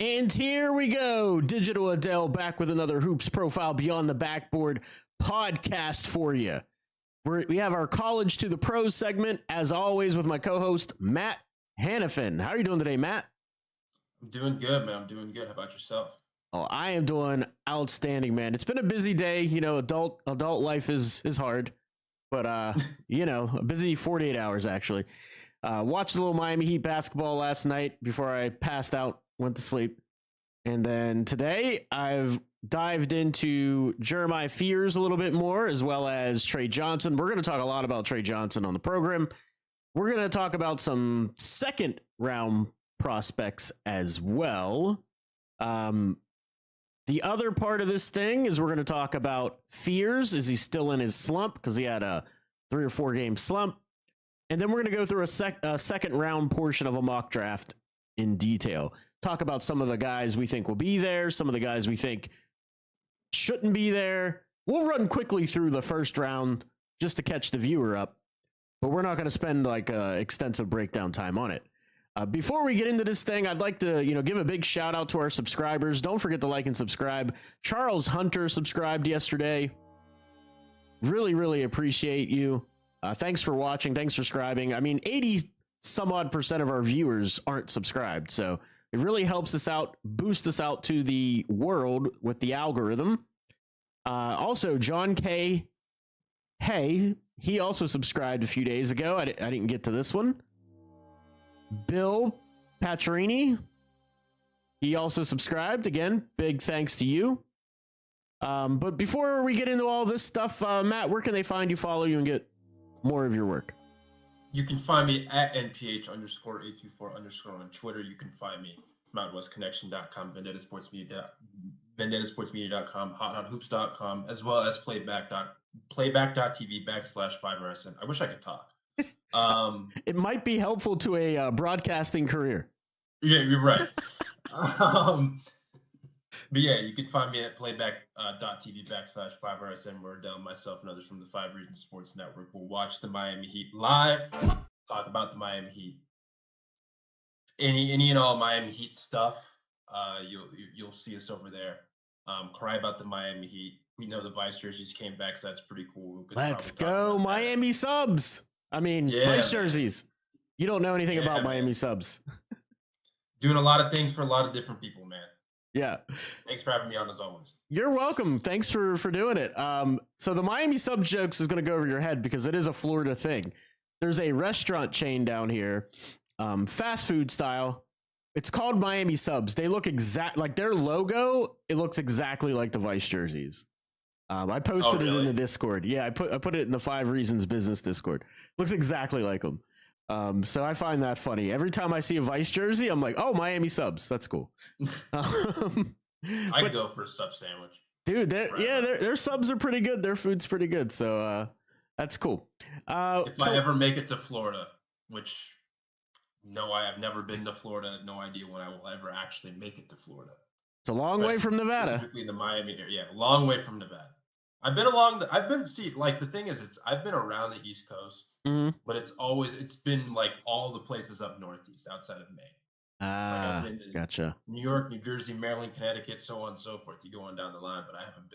And here we go. Digital Adele back with another Hoops Profile Beyond the Backboard podcast for you. We have our College to the Pros segment, as always, with my co-host, Matt Hanifan. How are you doing today, Matt? I'm doing good, man. I'm doing good. How about yourself? Oh, I am doing outstanding, man. It's been a busy day. You know, adult life is hard, but a busy 48 hours actually. Watched a little Miami Heat basketball last night before I passed out, went to sleep. And then today I've dived into Jeremiah Fears a little bit more, as well as Tre Johnson. We're going to talk a lot about Tre Johnson on the program. We're going to talk about some second round prospects as well. The other part of this thing is we're going to talk about Fears. Is he still in his slump? Because he had a 3 or 4 game slump. And then we're going to go through a second round portion of a mock draft in detail. Talk about some of the guys we think will be there, some of the guys we think shouldn't be there. We'll run quickly through the first round just to catch the viewer up, but we're not going to spend like extensive breakdown time on it. Before we get into this thing, I'd like to, give a big shout out to our subscribers. Don't forget to like and subscribe. Charles Hunter subscribed yesterday. Really, really appreciate you. Thanks for watching. Thanks for subscribing. I mean, 80 some odd % of our viewers aren't subscribed. So it really helps us out, boost us out to the world with the algorithm. Also, John K. Hey, he also subscribed a few days ago. I didn't get to this one. Bill Pacerini, he also subscribed. Again, big thanks to you. But before we get into all this stuff, Matt, where can they find you, follow you, and get more of your work? You can find me at NPH_824_ on Twitter. You can find me MountainWestConnection.com, VendettaSportsMedia.com, HotHotHoops.com, as well as playback.tv/5RSN. I wish I could talk. It might be helpful to a broadcasting career. Yeah, you're right. But yeah, you can find me at playback.tv/5RSN, where Adele, myself, and others from the 5 Regions Sports Network will watch the Miami Heat live, talk about the Miami Heat, any and all Miami Heat stuff. You'll see us over there. Cry about the Miami Heat. We know the Vice jerseys came back, so that's pretty cool. Let's go Miami subs. I mean, Vice jerseys. You don't know anything about Miami subs. Doing a lot of things for a lot of different people, man. Yeah. Thanks for having me on, as always. You're welcome. Thanks for doing it. So the Miami sub jokes is going to go over your head because it is a Florida thing. There's a restaurant chain down here, fast food style. It's called Miami Subs. They look like their logo. It looks exactly like the Vice jerseys. I posted it in the Discord. Yeah, I put it in the 5 Reasons Business Discord. Looks exactly like them. So I find that funny. Every time I see a Vice jersey, I'm like, oh, Miami Subs. That's cool. I'd go for a sub sandwich. Dude, their subs are pretty good. Their food's pretty good. So that's cool. If I ever make it to Florida, which, no, I have never been to Florida. No idea when I will ever actually make it to Florida. It's a long way from Nevada. Specifically the Miami area. Yeah, a long way from Nevada. I've been the thing is, I've been around the East Coast, but it's been like all the places up northeast outside of Maine. Ah, gotcha. New York, New Jersey, Maryland, Connecticut, so on and so forth. You go on down the line, but I haven't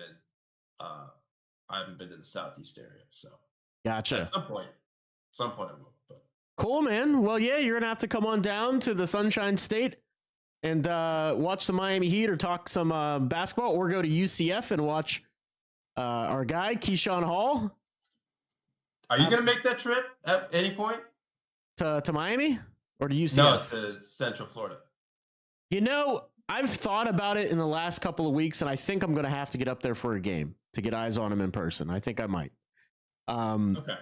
been to the southeast area. So gotcha. At some point I will. But cool, man. Well, yeah, you're gonna have to come on down to the Sunshine State and watch the Miami Heat or talk some basketball, or go to UCF and watch our guy Keyshawn Hall. Are you gonna make that trip at any point to Miami or to UCF? No, to Central Florida. I've thought about it in the last couple of weeks, and I think I'm gonna have to get up there for a game to get eyes on him in person. I think I might. Okay.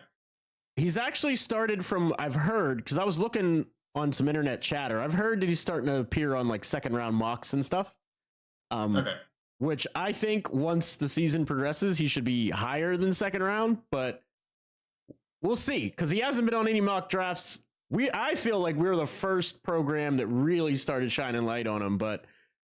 He's actually started from, I've heard, because I was looking on some internet chatter. I've heard that he's starting to appear on like second round mocks and stuff. Okay. Which I think once the season progresses, he should be higher than second round, but we'll see, because he hasn't been on any mock drafts. I feel like we're the first program that really started shining light on him, but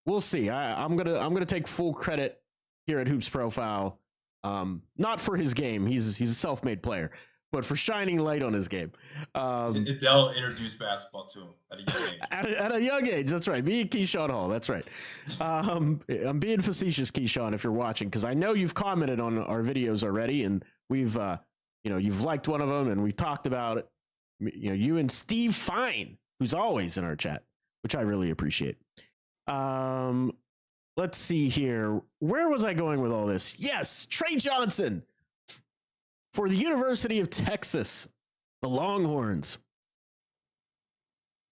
we'll see. I'm gonna take full credit here at Hoops Profile, not for his game. He's a self-made player, but for shining light on his game. Adele introduced basketball to him at a young age. At a young age, that's right. Me and Keyshawn Hall, that's right. I'm being facetious, Keyshawn, if you're watching, because I know you've commented on our videos already, and we've, you've liked one of them, and we talked about it. You and Steve Fine, who's always in our chat, which I really appreciate. Let's see here. Where was I going with all this? Yes, Tre Johnson for the University of Texas, the Longhorns.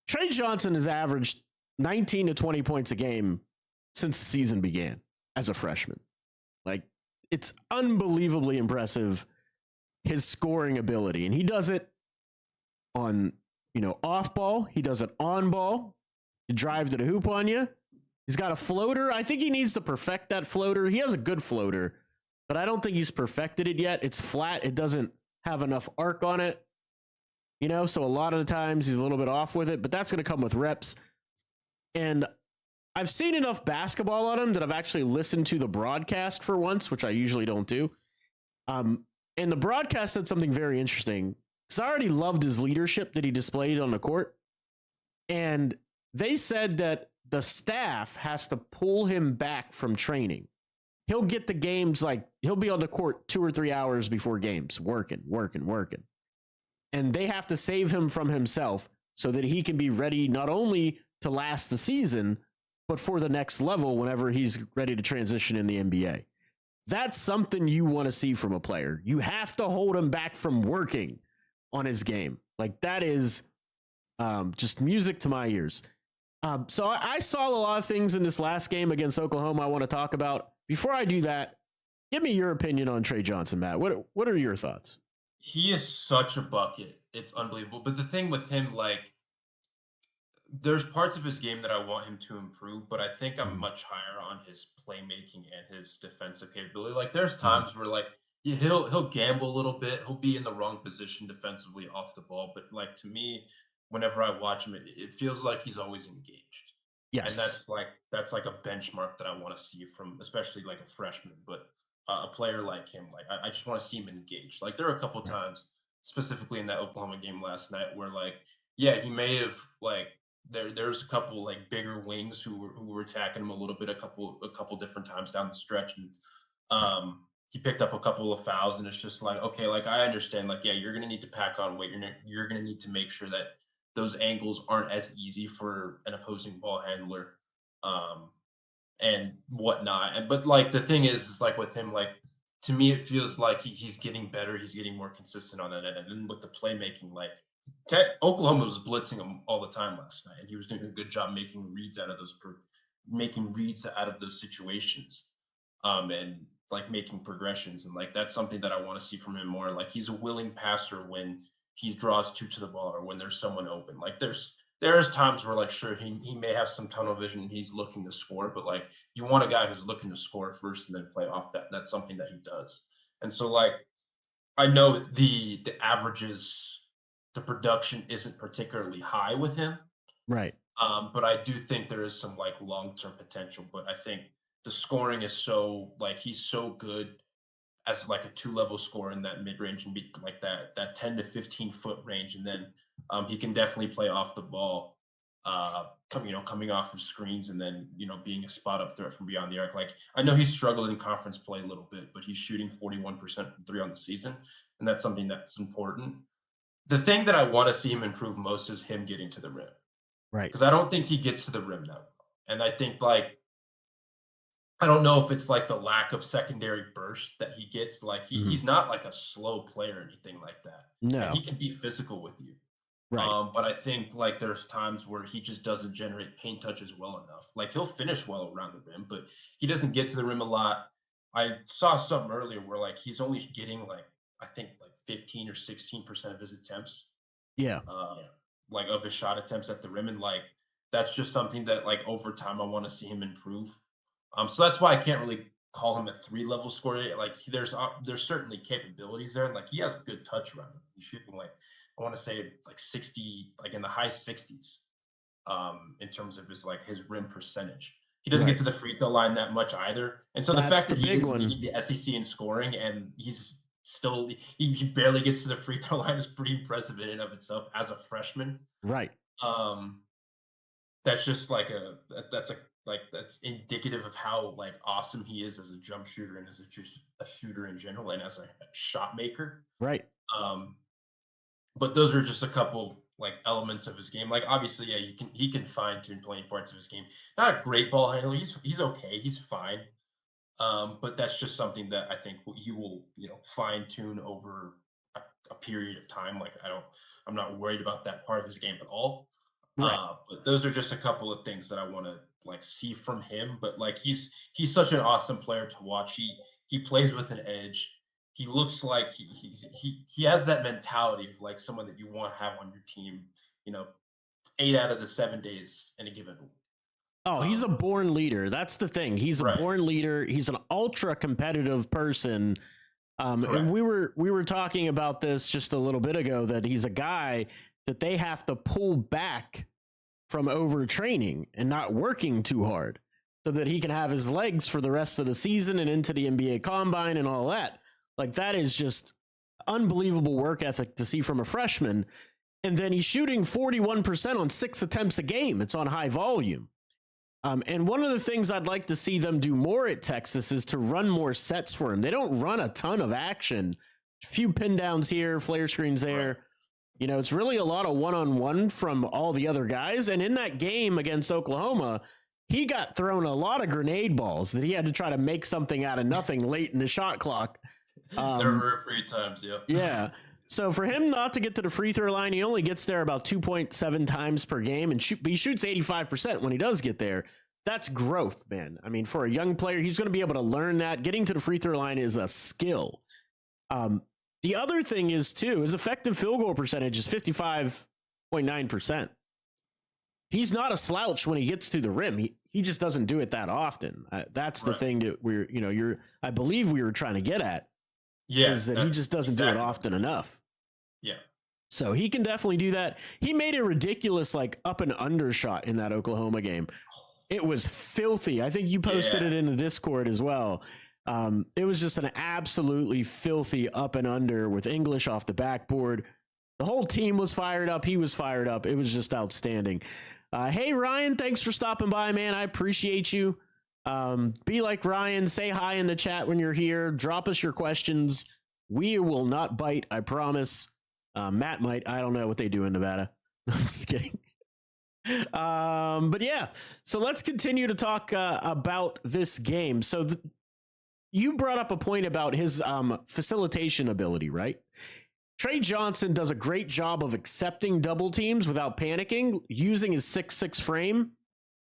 Tre Johnson has averaged 19 to 20 points a game since the season began as a freshman. Like, it's unbelievably impressive, his scoring ability. And he does it on, off ball. He does it on ball. He drive to the hoop on you. He's got a floater. I think he needs to perfect that floater. He has a good floater, but I don't think he's perfected it yet. It's flat. It doesn't have enough arc on it. So a lot of the times he's a little bit off with it, but that's going to come with reps. And I've seen enough basketball on him that I've actually listened to the broadcast for once, which I usually don't do. And the broadcast said something very interesting, because I already loved his leadership that he displayed on the court. And they said that the staff has to pull him back from training. He'll get the games, he'll be on the court 2 or 3 hours before games, working. And they have to save him from himself so that he can be ready not only to last the season, but for the next level whenever he's ready to transition in the NBA. That's something you want to see from a player. You have to hold him back from working on his game. That is just music to my ears. So I saw a lot of things in this last game against Oklahoma I want to talk about. Before I do that, give me your opinion on Tre Johnson, Matt. What are your thoughts? He is such a bucket. It's unbelievable. But the thing with him, there's parts of his game that I want him to improve, but I think I'm much higher on his playmaking and his defensive capability. There's times where he'll gamble a little bit. He'll be in the wrong position defensively off the ball. But to me, whenever I watch him, it feels like he's always engaged. Yes. And that's a benchmark that I want to see from especially a freshman, but a player like him. I just want to see him engaged. There are a couple times, specifically in that Oklahoma game last night, where he may have there's a couple bigger wings who were attacking him a little bit a couple different times down the stretch, and he picked up a couple of fouls, and it's just okay, I understand, you're gonna need to pack on weight. You're gonna need to make sure that those angles aren't as easy for an opposing ball handler, and whatnot. But the thing is with him, to me, it feels like he's getting better. He's getting more consistent on that end. And then with the playmaking, Oklahoma was blitzing him all the time last night, and he was doing a good job making reads out of those situations, and making progressions. And that's something that I want to see from him more. He's a willing passer when he draws two to the ball or when there's someone open. There's times where sure, he may have some tunnel vision and he's looking to score, but you want a guy who's looking to score first and then play off that. That's something that he does. And so I know the averages, the production isn't particularly high with him. Right. But I do think there is some long-term potential. But I think the scoring is so he's so good as a 2-level scorer in that mid-range and be that 10 to 15 foot range. And then he can definitely play off the ball, coming off of screens, and then, being a spot up threat from beyond the arc. I know he's struggled in conference play a little bit, but he's shooting 41% from 3 on the season. And that's something that's important. The thing that I want to see him improve most is him getting to the rim. Right. Because I don't think he gets to the rim that well. And I think I don't know if it's the lack of secondary burst that he gets. He's not a slow player or anything like that. No. And he can be physical with you. Right. But I think there's times where he just doesn't generate paint touches well enough. He'll finish well around the rim, but he doesn't get to the rim a lot. I saw something earlier where he's only getting I think 15 or 16% of his attempts. Yeah. Of his shot attempts at the rim, and that's just something that over time I want to see him improve. So that's why I can't really call him a 3-level scorer. There's certainly capabilities there, and he has good touch around him. He's shooting I want to say 60, in the high 60s, in terms of his rim percentage. He doesn't get to the free throw line that much either, and so the fact that he is leading the SEC in scoring and he's still he barely gets to the free throw line is pretty impressive in and of itself as a freshman. Right. Um, that's just like that's a like that's indicative of how like awesome he is as a jump shooter and as just a shooter in general and as a shot maker. Right. Um, but those are just a couple like elements of his game. Like obviously, yeah, he can fine tune plenty parts of his game. Not a great ball handler. He's okay. He's fine. But that's just something that I think he will, fine tune over a period of time. Like I'm not worried about that part of his game at all. Right. But those are just a couple of things that I want to like see from him. But like he's such an awesome player to watch. He plays with an edge. He looks like he has that mentality of like someone that you want to have on your team. You know, 8 out of the 7 days in a given week. Oh, he's a born leader. That's the thing. He's a Right. born leader. He's an ultra competitive person. And we were talking about this just a little bit ago, that he's a guy that they have to pull back from overtraining and not working too hard so that he can have his legs for the rest of the season and into the NBA combine and all that. Like, that is just unbelievable work ethic to see from a freshman. And then he's shooting 41% on 6 attempts a game. It's on high volume. And one of the things I'd like to see them do more at Texas is to run more sets for him. They don't run a ton of action. A few pin downs here, flare screens there. It's really a lot of one-on-one from all the other guys. And in that game against Oklahoma, he got thrown a lot of grenade balls that he had to try to make something out of nothing late in the shot clock. There were free times, yeah. Yeah. So for him not to get to the free throw line, he only gets there about 2.7 times per game, and he shoots 85% when he does get there. That's growth, man. I mean, for a young player, he's going to be able to learn that. Getting to the free throw line is a skill. The other thing is, too, his effective field goal percentage is 55.9%. He's not a slouch when he gets to the rim. He just doesn't do it that often. That's the thing that I believe we were trying to get at. Yeah, is that he just doesn't do it often enough. Yeah. So he can definitely do that. He made a ridiculous like up and under shot in that Oklahoma game. It was filthy. I think you posted it in the Discord as well. It was just an absolutely filthy up and under with English off the backboard. The whole team was fired up. He was fired up. It was just outstanding. Hey, Ryan, thanks for stopping by, man. I appreciate you. Be like Ryan, say hi in the chat when you're here. Drop us your questions. We will not bite, I promise. Matt might. I don't know what they do in Nevada. I'm just kidding. But yeah, so let's continue to talk about this game. So you brought up a point about his facilitation ability, right? Tre Johnson does a great job of accepting double teams without panicking, using his 6'6" frame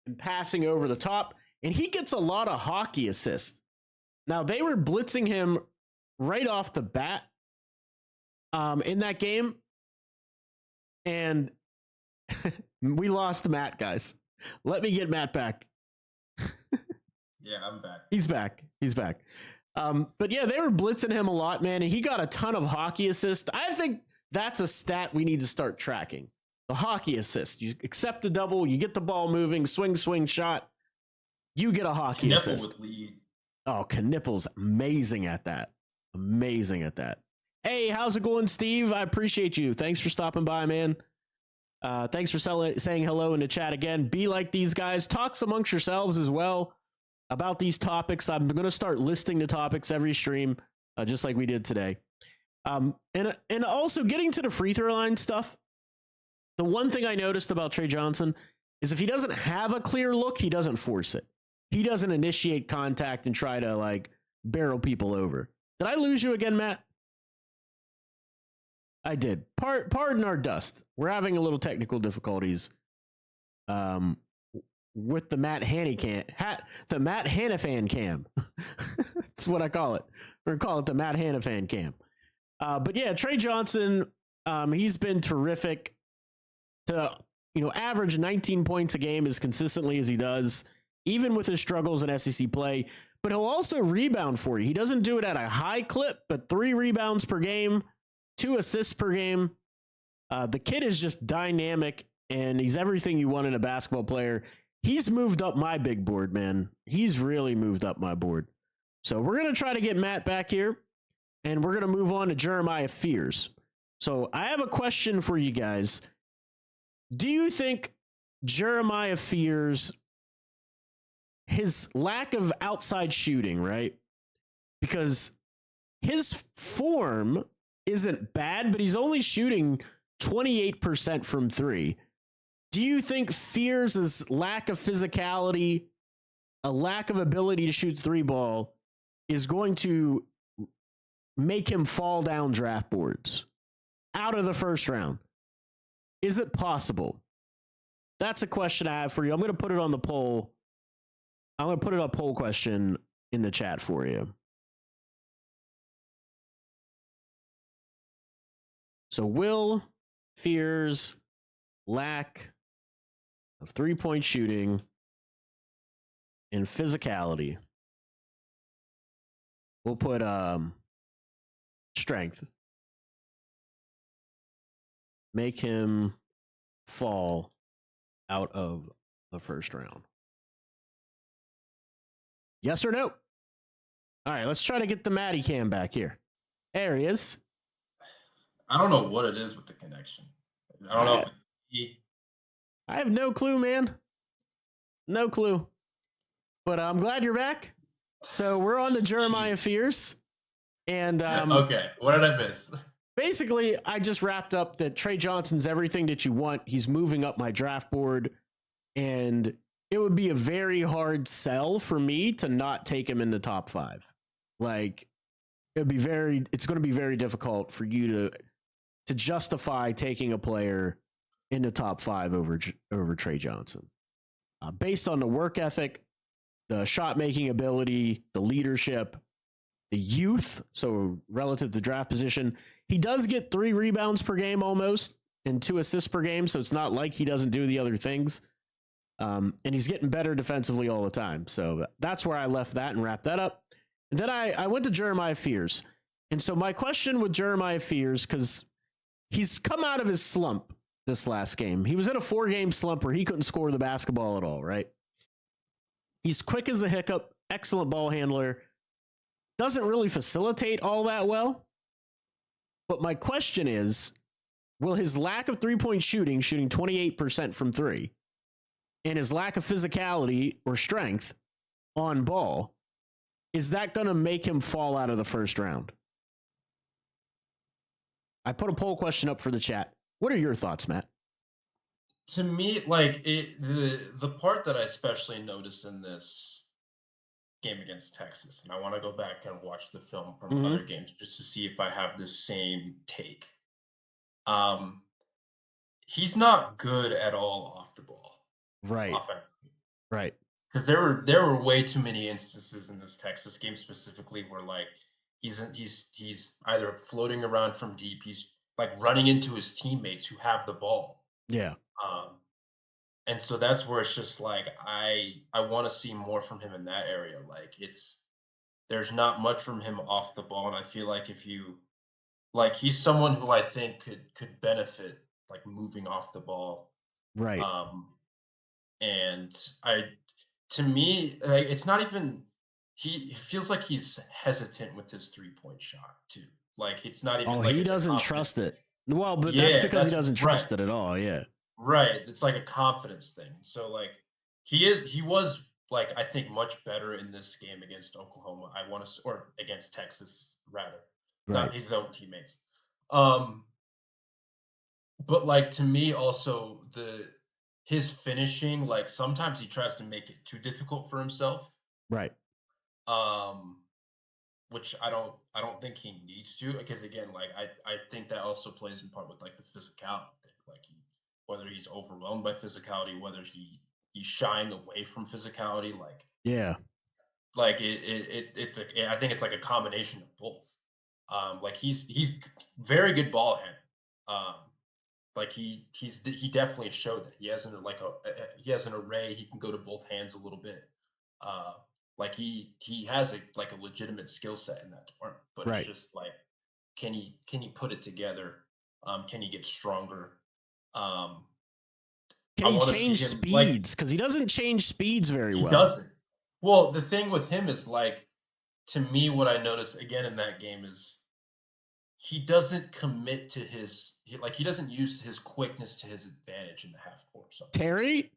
and passing over the top. And he gets a lot of hockey assists. Now, they were blitzing him right off the bat in that game. And we lost Matt, guys. Let me get Matt back. Yeah, I'm back. He's back. But yeah, they were blitzing him a lot, man. And he got a ton of hockey assists. I think that's a stat we need to start tracking. The hockey assist. You accept a double, you get the ball moving, swing, shot. You get a hockey assist. With lead. Oh, Knippel's amazing at that. Hey, how's it going, Steve? I appreciate you. Thanks for stopping by, man. Thanks for saying hello in the chat again. Be like these guys. Talk amongst yourselves as well about these topics. I'm going to start listing the topics every stream, just like we did today. And also getting to the free throw line stuff. The one thing I noticed about Tre Johnson is if he doesn't have a clear look, he doesn't force it. He doesn't initiate contact and try to like barrel people over. Did I lose you again, Matt? I did. Pardon our dust. We're having a little technical difficulties with the Matt Hanifan cam. That's what I call it. We're going to call it the Matt Hanifan cam. But yeah, Tre Johnson, he's been terrific to, average 19 points a game as consistently as he does, even with his struggles in SEC play. But he'll also rebound for you. He doesn't do it at a high clip, but 3 rebounds per game, 2 assists per game. The kid is just dynamic, and he's everything you want in a basketball player. He's moved up my big board, man. He's really moved up my board. So we're going to try to get Matt back here. and we're going to move on to Jeremiah Fears. So I have a question for you guys. Do you think Jeremiah Fears, his lack of outside shooting, right? Because his form isn't bad, but he's only shooting 28% from three. Do you think Fears' lack of physicality, a lack of ability to shoot three ball, is going to make him fall down draft boards out of the first round? Is it possible? That's a question I have for you. I'm going to put it on the poll. I'm going to put it a poll question in the chat for you. So Will Fears lack of three-point shooting and physicality. We'll put strength. Make him fall out of the first round. Yes or no? All right, let's try to get the Matty cam back here. There he is. I don't know what it is with the connection. I don't know if I have no clue, man. No clue. But I'm glad you're back. So we're on to Jeremiah Fears. And okay, what did I miss? Basically, I just wrapped up that Tre Johnson's everything that you want. He's moving up my draft board, and it would be a very hard sell for me to not take him in the top 5. Like, it's going to be very difficult for you to justify taking a player in the top 5 over Tre Johnson. Based on the work ethic, the shot making ability, the leadership, the youth, so relative to draft position. He does get 3 rebounds per game almost and 2 assists per game, so it's not like he doesn't do the other things. And he's getting better defensively all the time. So that's where I left that and wrapped that up. And then I went to Jeremiah Fears. And so my question with Jeremiah Fears, because he's come out of his slump this last game. He was in a 4-game slump where he couldn't score the basketball at all, right? He's quick as a hiccup, excellent ball handler, doesn't really facilitate all that well. But my question is, will his lack of three-point shooting 28% from 3, and his lack of physicality or strength on ball, is that going to make him fall out of the first round? I put a poll question up for the chat. What are your thoughts, Matt? To me, like the part that I especially noticed in this game against Texas, and I want to go back and watch the film from other games just to see if I have the same take. He's not good at all off the ball, right? Offensively, right? Because there were way too many instances in this Texas game specifically where like he's either floating around from deep, he's like running into his teammates who have the ball. Yeah. And so that's where it's just like I want to see more from him in that area. Like there's not much from him off the ball, and I feel like if you like he's someone who I think could benefit like moving off the ball. Right. And to me, like, it's not even he feels like he's hesitant with his 3-point shot too. Like it's not even like he doesn't trust it. Thing. Well, but that's because he doesn't trust it at all. Yeah. Right. It's like a confidence thing. So like he was like I think much better in this game against Oklahoma. Or against Texas rather. Right. Not his own teammates. But like to me also his finishing, like sometimes he tries to make it too difficult for himself. Right. Which I don't think he needs to, because again, like I think that also plays in part with like the physicality thing. Like whether he's overwhelmed by physicality, whether he's shying away from physicality, like yeah, like I think it's like a combination of both. Like he's very good ball hand. Like he definitely showed that he has an array. He can go to both hands a little bit. Like he has a legitimate skill set in that department, but right. It's just like, can he put it together? Can he get stronger? Can he change speeds? Because he doesn't change speeds very well. He doesn't. Well, the thing with him is like, to me, what I noticed again in that game is he doesn't commit to he doesn't use his quickness to his advantage in the half court sometimes. Terry?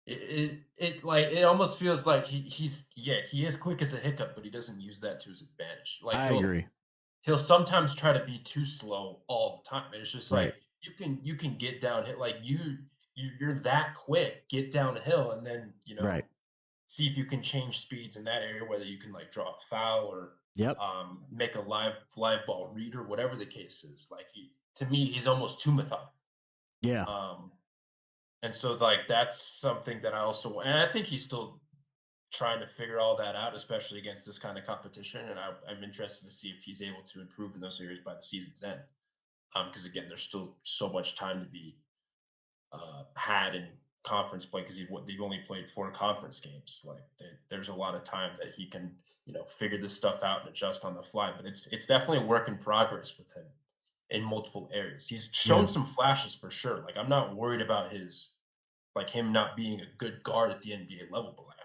It almost feels like he is quick as a hiccup, but he doesn't use that to his advantage. Like I agree. he'll sometimes try to be too slow all the time. And it's just Right. like you can get downhill, like you're that quick, get downhill, and then Right. see if you can change speeds in that area, whether you can like draw a foul or Yep. make a live ball read or whatever the case is. Like to me, he's almost too methodical. Yeah. And so like that's something that I also and I think he's still trying to figure all that out, especially against this kind of competition. And I'm interested to see if he's able to improve in those areas by the season's end. Because again, there's still so much time to be had in conference play because they've only played 4 conference games. Like there's a lot of time that he can figure this stuff out and adjust on the fly. But it's definitely a work in progress with him in multiple areas. He's shown Yeah. some flashes for sure. Like I'm not worried about him not being a good guard at the NBA level, but like,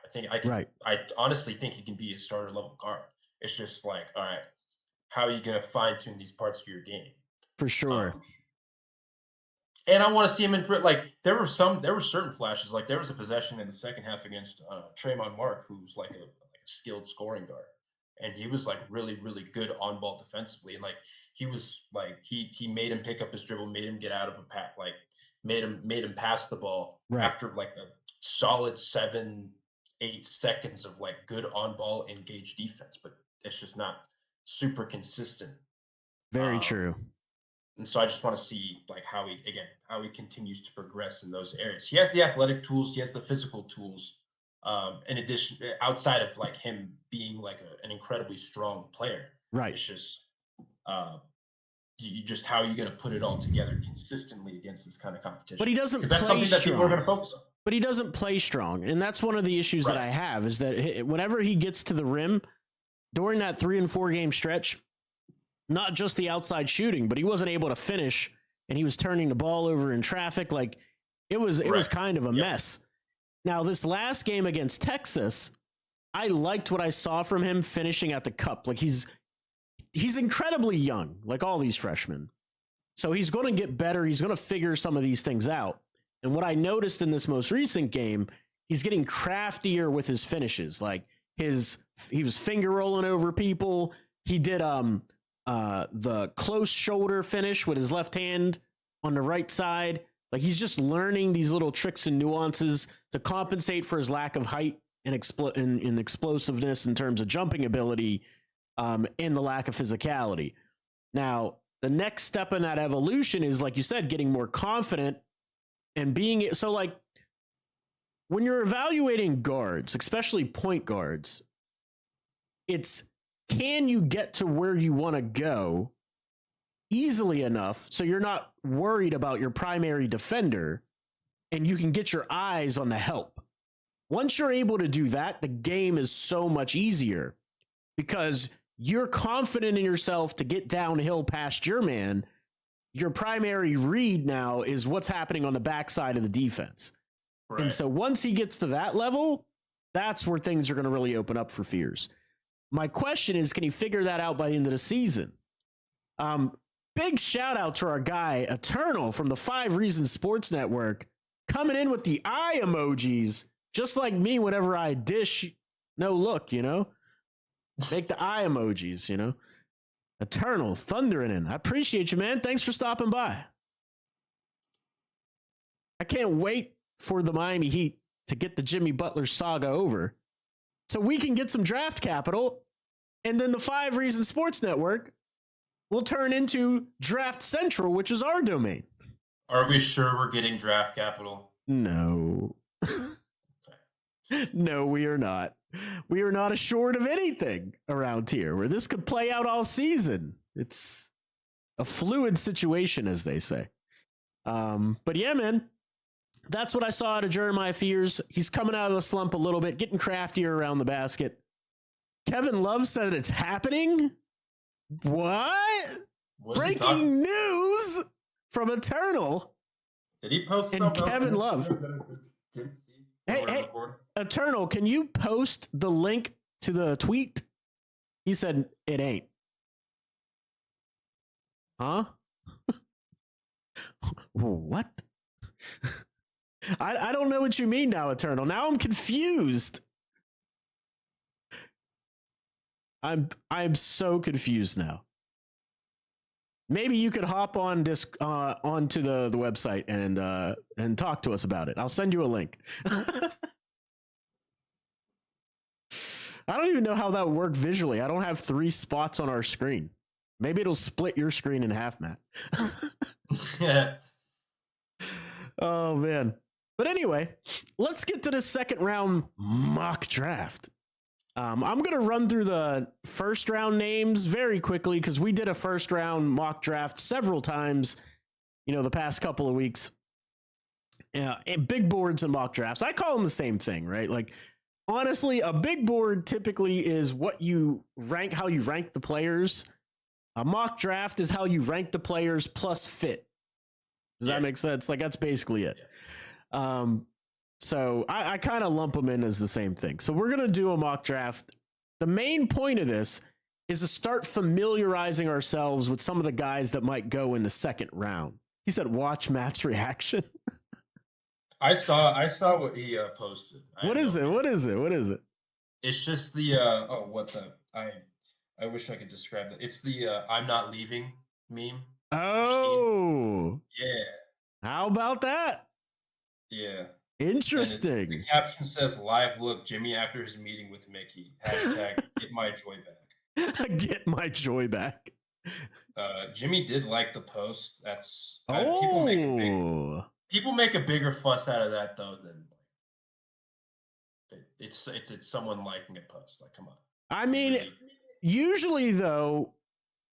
Right. I honestly think he can be a starter level guard. It's just like, all right, how are you going to fine tune these parts of your game? For sure. And I want to see him in like there were certain flashes. Like there was a possession in the second half against Tremont Mark, who's like a skilled scoring guard, and he was like really good on ball defensively. And like he was like he made him pick up his dribble, made him get out of a pat, like made him pass the ball Right. after like a solid 7-8 seconds of like good on ball engaged defense. But it's just not super consistent. Very true. And so I just want to see like how he continues to progress in those areas. He has the athletic tools, he has the physical tools. In addition, outside of like him being like an incredibly strong player, Right. it's just how are you going to put it all together consistently against this kind of competition? But he doesn't because that's play something that people are going to strong. focus on. But he doesn't play strong, and that's one of the issues that I have is that whenever he gets to the rim during that 3 and 4 game stretch, not just the outside shooting, but he wasn't able to finish, and he was turning the ball over in traffic. Like it was kind of a mess. Now, this last game against Texas, I liked what I saw from him finishing at the cup. Like he's incredibly young, like all these freshmen. So he's going to get better. He's going to figure some of these things out. And what I noticed in this most recent game, he's getting craftier with his finishes. Like he was finger rolling over people. He did the close shoulder finish with his left hand on the right side. Like he's just learning these little tricks and nuances to compensate for his lack of height and explosiveness in terms of jumping ability, and the lack of physicality. Now, the next step in that evolution is, like you said, getting more confident and being so like when you're evaluating guards, especially point guards, it's can you get to where you want to go easily enough so you're not worried about your primary defender and you can get your eyes on the help. Once you're able to do that, the game is so much easier because you're confident in yourself to get downhill past your man. Your primary read now is what's happening on the backside of the defense. Right. And so once he gets to that level, that's where things are going to really open up for Fears. My question is, can he figure that out by the end of the season? Big shout out to our guy, Eternal from the 5 Reasons Sports Network, coming in with the eye emojis, just like me whenever I dish no look, make the eye emojis, Eternal, thundering in. I appreciate you, man. Thanks for stopping by. I can't wait for the Miami Heat to get the Jimmy Butler saga over so we can get some draft capital, and then the 5 Reasons Sports Network will turn into Draft Central, which is our domain. Are we sure we're getting draft capital? No. No, we are not. We are not assured of anything around here where this could play out all season. It's a fluid situation, as they say. But yeah, man, that's what I saw out of Jeremiah Fears. He's coming out of the slump a little bit, getting craftier around the basket. Kevin Love said it's happening. What breaking news from Eternal. Did he post and Kevin Love? Hey, Eternal, can you post the link to the tweet? He said it ain't. Huh? What? I don't know what you mean now, Eternal. Now I'm confused. I'm so confused now. Maybe you could hop on onto the website and talk to us about it. I'll send you a link. I don't even know how that would work visually. I don't have 3 spots on our screen. Maybe it'll split your screen in half, Matt. Yeah. Oh, man. But anyway, let's get to the second round mock draft. I'm going to run through the first round names very quickly because we did a first round mock draft several times, the past couple of weeks. Yeah, and big boards and mock drafts. I call them the same thing, right? Like, honestly, a big board typically is what you rank, how you rank the players. A mock draft is how you rank the players plus fit. Does that make sense? Like, that's basically it. Yeah. So I kind of lump them in as the same thing. So we're going to do a mock draft. The main point of this is to start familiarizing ourselves with some of the guys that might go in the second round. He said, watch Matt's reaction. I saw what he posted. What is it? It's just the I wish I could describe it. It's the I'm not leaving meme. Oh. Yeah. How about that? Yeah. Interesting. The caption says, live look, Jimmy after his meeting with Mickey. Hashtag get my joy back. Get my joy back. Jimmy did like the post. That's people make a bigger fuss out of that though than it's someone liking a post. Like, come on. I mean, usually though,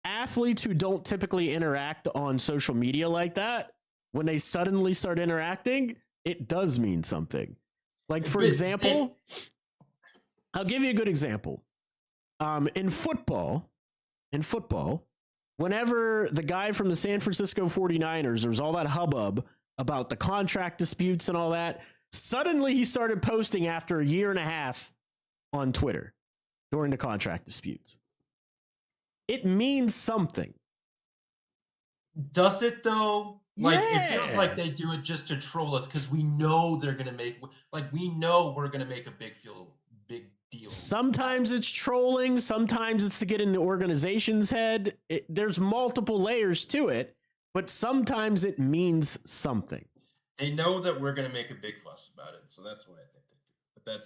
athletes who don't typically interact on social media like that, when they suddenly start interacting, it does mean something. Like, for example, I'll give you a good example. In football, whenever the guy from the San Francisco 49ers, there was all that hubbub about the contract disputes and all that. Suddenly he started posting after a year and a half on Twitter during the contract disputes. It means something. Does it though? Like, yeah. It feels like they do it just to troll us because we know they're gonna make we're gonna make a big deal. Sometimes it's trolling, sometimes it's to get in the organization's head. There's multiple layers to it, but sometimes it means something. They know that we're gonna make a big fuss about it, so that's what I think they do. But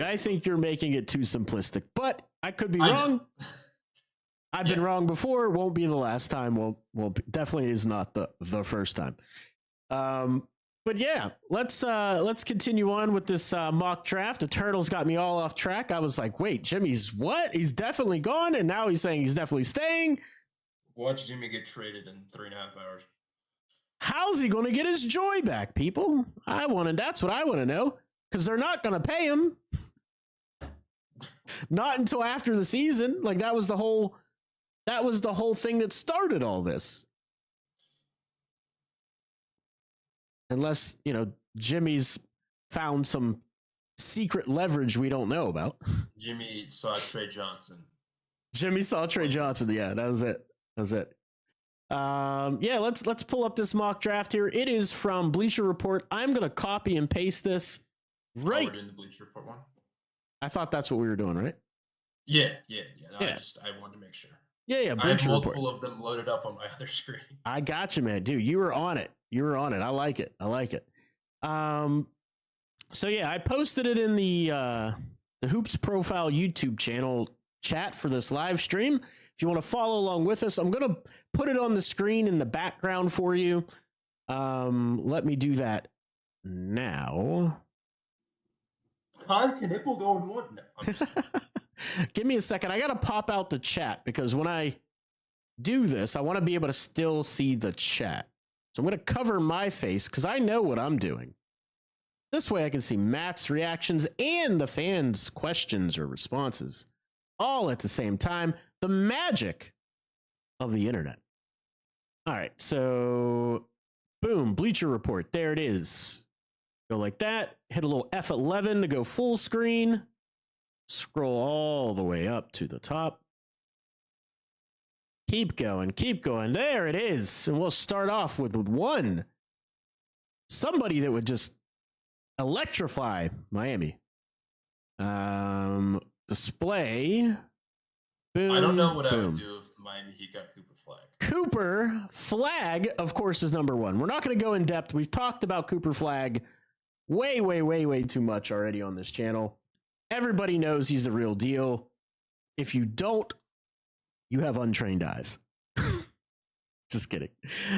I think you're making it too simplistic, but I could be wrong. I've been wrong before. Won't be the last time. Won't definitely is not the first time. But yeah, let's continue on with this mock draft. The Turtles got me all off track. I was like, wait, Jimmy's what? He's definitely gone, and now he's saying he's definitely staying. Watch Jimmy get traded in 3.5 hours. How's he going to get his joy back, people? That's what I want to know, because they're not going to pay him. Not until after the season. Like, that was the whole thing that started all this. Unless, Jimmy's found some secret leverage we don't know about. Jimmy saw Tre Johnson. Yeah, that was it. Yeah, let's pull up this mock draft here. It is from Bleacher Report. I'm going to copy and paste this right. We're doing the Bleacher Report one. I thought that's what we were doing, right? Yeah. No, yeah. I wanted to make sure. Yeah. I have multiple of them loaded up on my other screen. I got you, man. Dude, you were on it. I like it. So yeah, I posted it in the Hoops Profile YouTube channel chat for this live stream. If you want to follow along with us, I'm going to put it on the screen in the background for you. Let me do that now. Con Knipple going one. Give me a second. I got to pop out the chat because when I do this, I want to be able to still see the chat. So I'm going to cover my face because I know what I'm doing. This way I can see Matt's reactions and the fans' questions or responses all at the same time. The magic of the internet. All right, so boom, Bleacher Report. There it is. Go like that. Hit a little F11 to go full screen. Scroll all the way up to the top. Keep going, keep going. There it is. And we'll start off with one. Somebody that would just electrify Miami. Display. Boom, I don't know what boom. I would do if Miami Heat got Cooper Flag. Cooper Flag, of course, is number one. We're not going to go in depth. We've talked about Cooper Flag way too much already on this channel. Everybody knows he's the real deal. If you don't, you have untrained eyes. Just kidding.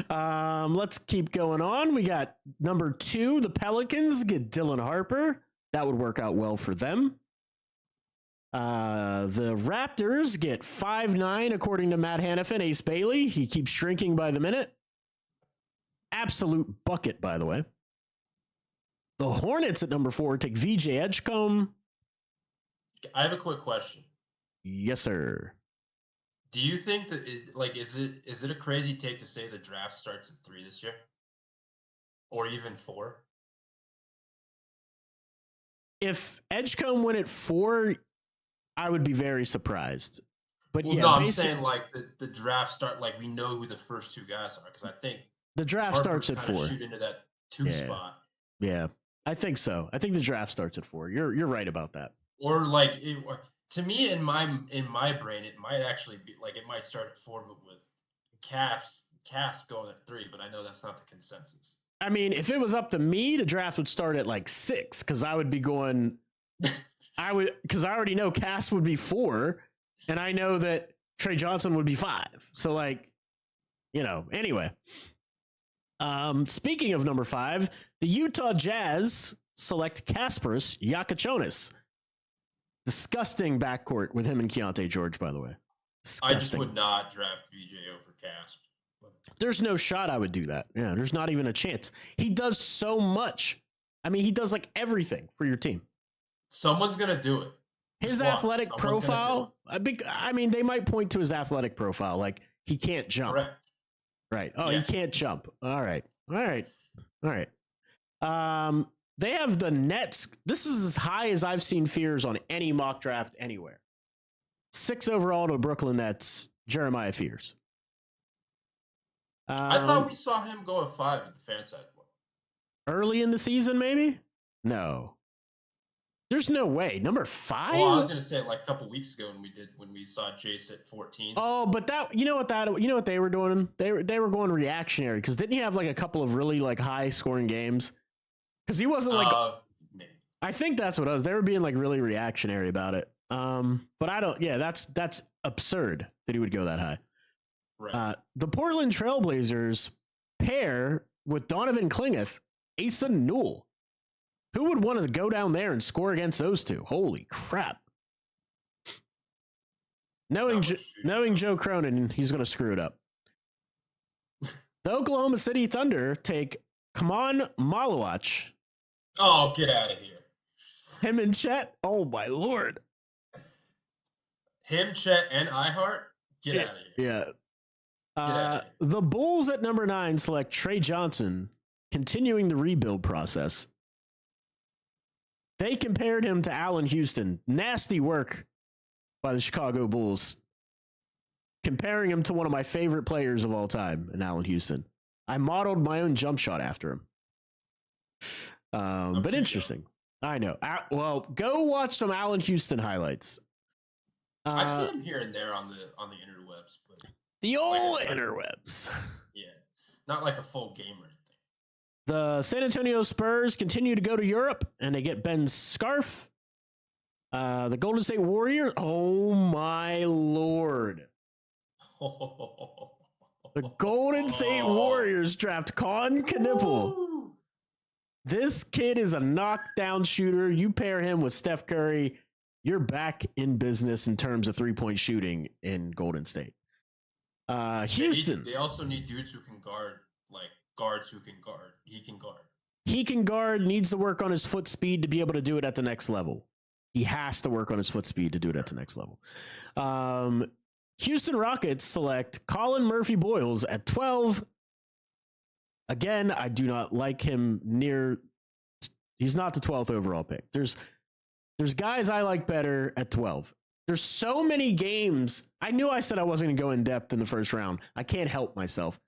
Let's keep going on. We got number 2, the Pelicans get Dylan Harper. That would work out well for them. The Raptors get 5'9", according to Matt Hanifan, Ace Bailey. He keeps shrinking by the minute. Absolute bucket, by the way. The Hornets at number 4 take VJ Edgecombe. I have a quick question. Yes, sir. Do you think that is it a crazy take to say the draft starts at 3 this year, or even 4? If Edgecombe went at 4, I would be very surprised. But well, yeah, no, I'm saying like the draft start, like we know who the first 2 guys are, because I think the draft starts at 4. Shoot into that 2 spot. Yeah, I think so. I think the draft starts at 4. You're right about that. Or like to me, in my brain, it might actually be like it might start at 4, but with Cass going at 3. But I know that's not the consensus. I mean, if it was up to me, the draft would start at like 6, because I would be going. Because I already know Cass would be 4, and I know that Tre Johnson would be 5. So like, anyway. Speaking of number 5, the Utah Jazz select Kasparas Yakachonis. Disgusting backcourt with him and Keontae George, by the way. Disgusting. I just would not draft VJ over Casp. There's no shot I would do that. Yeah, there's not even a chance. He does so much. I mean, he does like everything for your team. Someone's going to do it. His athletic profile, I mean, they might point to his athletic profile, like he can't jump. Correct. Right. Oh, yeah. He can't jump. All right. They have the Nets. This is as high as I've seen Fears on any mock draft anywhere. 6 overall to Brooklyn Nets, Jeremiah Fears. I thought we saw him go at 5 at the fan side. Early in the season, maybe? No. There's no way. Number 5? Well, I was going to say like a couple weeks ago when we saw Jace at 14. Oh, but you know what they were doing? They were going reactionary, because didn't he have like a couple of really like high scoring games? Because he wasn't like maybe. I think that's what it was. They were being like really reactionary about it. But I don't. Yeah, that's absurd that he would go that high. Right. The Portland Trailblazers pair with Donovan Klingeth, Asa Newell. Who would want to go down there and score against those two? Holy crap! Knowing Joe Cronin, he's going to screw it up. The Oklahoma City Thunder take Kaman Malawach. Oh, get out of here. Him and Chet? Oh, my Lord. Him, Chet, and iHeart? Get out of here. Yeah. The Bulls at number 9 select Tre Johnson, continuing the rebuild process. They compared him to Allen Houston. Nasty work by the Chicago Bulls, comparing him to one of my favorite players of all time, in Allen Houston. I modeled my own jump shot after him. But interesting. I know. Well, go watch some Allen Houston highlights. I've seen him here and there on the interwebs, but the old interwebs. Yeah, not like a full game or anything. The San Antonio Spurs continue to go to Europe, and they get Ben Scarf. The Golden State Warriors. Oh my Lord! The Golden State Warriors draft Con Knipple. This kid is a knockdown shooter. You pair him with Steph Curry, you're back in business in terms of 3-point shooting in Golden State. Houston. They also need dudes who can guard, like guards who can guard. He can guard, needs to work on his foot speed to be able to do it at the next level. He has to work on his foot speed to do it at the next level. Houston Rockets select Colin Murphy-Boyles at 12. Again, I do not like him he's not the 12th overall pick. There's guys I like better at 12. There's so many games. I knew I said I wasn't going to go in depth in the first round. I can't help myself.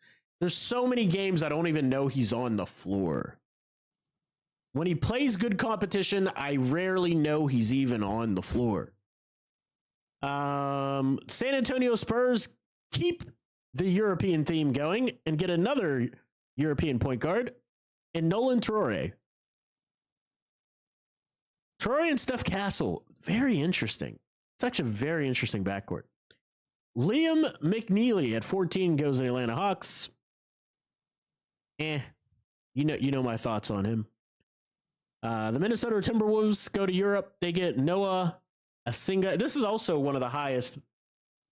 There's so many games I don't even know he's on the floor. When he plays good competition, I rarely know he's even on the floor. San Antonio Spurs keep the European theme going and get another European point guard in Nolan Traore. Traore and Steph Castle, very interesting. It's actually a very interesting backcourt. Liam McNeely at 14 goes to the Atlanta Hawks. You know my thoughts on him. The Minnesota Timberwolves go to Europe. They get Noah Asinga. This is also one of the highest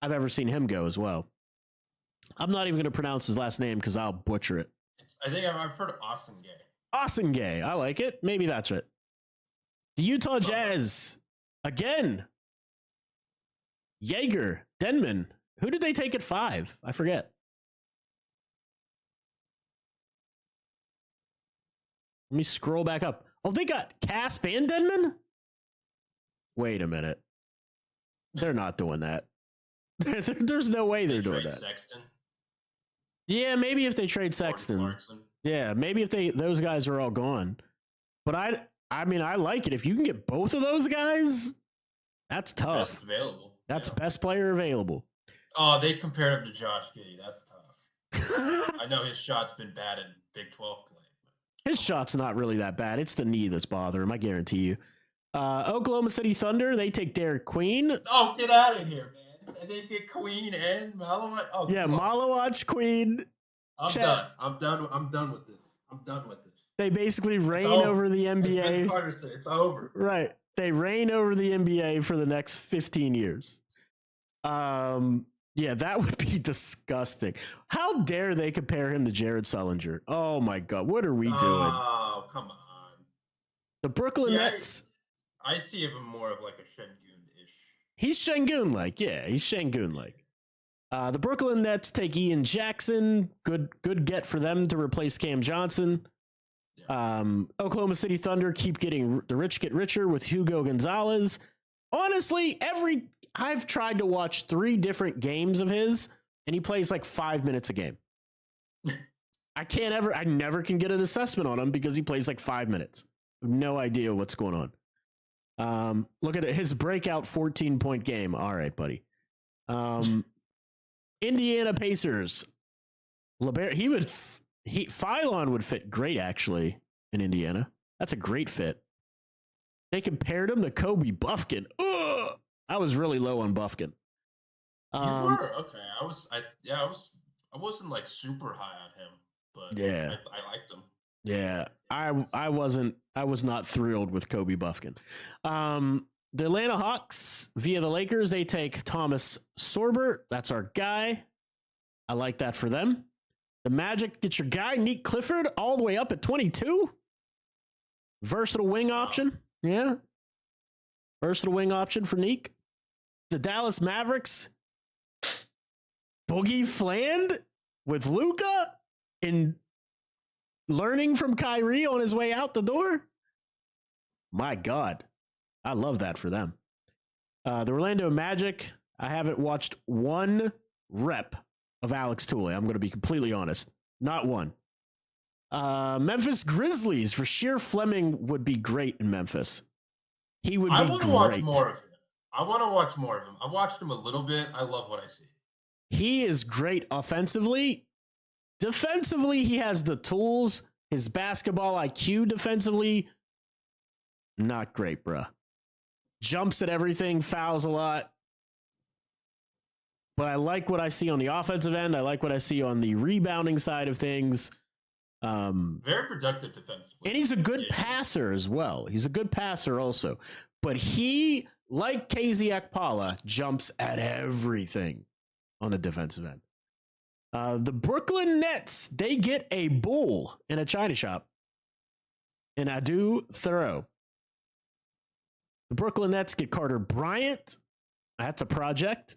I've ever seen him go as well. I'm not even going to pronounce his last name because I'll butcher it. I think I've heard of Austin Gay. Austin Gay. I like it. Maybe that's it. The Utah Jazz. Again. Jaeger. Denman. Who did they take at 5? I forget. Let me scroll back up. Oh, they got Casp and Denman? Wait a minute. They're not doing that. There's no way they're doing that. Sexton? Yeah, maybe if they trade Sexton. Yeah, maybe if those guys are all gone. But I mean, I like it. If you can get both of those guys, that's tough. Best available. That's best player available. Oh, they compared him to Josh Giddey. That's tough. I know his shot's been bad in Big 12 play. His shot's not really that bad. It's the knee that's bothering him, I guarantee you. Oklahoma City Thunder, they take Derek Queen. Oh, get out of here, man. And they get Queen and Malawach. Oh, yeah, Malawach, Queen. I'm done. I'm done with this. I'm done with this. They basically reign over the NBA. It's over. Right. They reign over the NBA for the next 15 years. Yeah, that would be disgusting. How dare they compare him to Jared Sullinger? Oh my God, what are we doing? Oh, come on. The Brooklyn Nets. I see him more of like a Şengün-ish. He's Şengün-like, yeah, he's Şengün-like. The Brooklyn Nets take Ian Jackson. Good get for them to replace Cam Johnson. Yeah. Oklahoma City Thunder keep getting the rich get richer with Hugo Gonzalez. Honestly, I've tried to watch 3 different games of his, and he plays like 5 minutes a game. I never can get an assessment on him because he plays like 5 minutes. No idea what's going on. Look at it, his breakout 14-point game. All right, buddy. Indiana Pacers. Phylon would fit great actually in Indiana. That's a great fit. They compared him to Kobe Buffkin. Ugh! I was really low on Buffkin. You were? Okay. I wasn't like super high on him, but yeah, I liked him. Yeah. I was not thrilled with Kobe Buffkin. The Atlanta Hawks via the Lakers, they take Thomas Sorbert. That's our guy. I like that for them. The Magic get your guy, Nick Clifford, all the way up at 22. Versatile wing option. Yeah. Versatile wing option for Nick. The Dallas Mavericks, Boogie Fland with Luka and learning from Kyrie on his way out the door. My God. I love that for them. The Orlando Magic, I haven't watched one rep of Alex Tooley. I'm going to be completely honest. Not one. Memphis Grizzlies, Rasheer Fleming would be great in Memphis. He would be great. I want to watch more of him. I want to watch more of him. I watched him a little bit. I love what I see. He is great offensively. Defensively, he has the tools. His basketball IQ defensively, not great, bruh. Jumps at everything, fouls a lot. But I like what I see on the offensive end. I like what I see on the rebounding side of things. Very productive defensively. And he's a good passer as well. He's a good passer also. But he, like KZ Akpala, jumps at everything on the defensive end. The Brooklyn Nets, they get a bull in a china shop. And Adu Thoreau. The Brooklyn Nets get Carter Bryant. That's a project.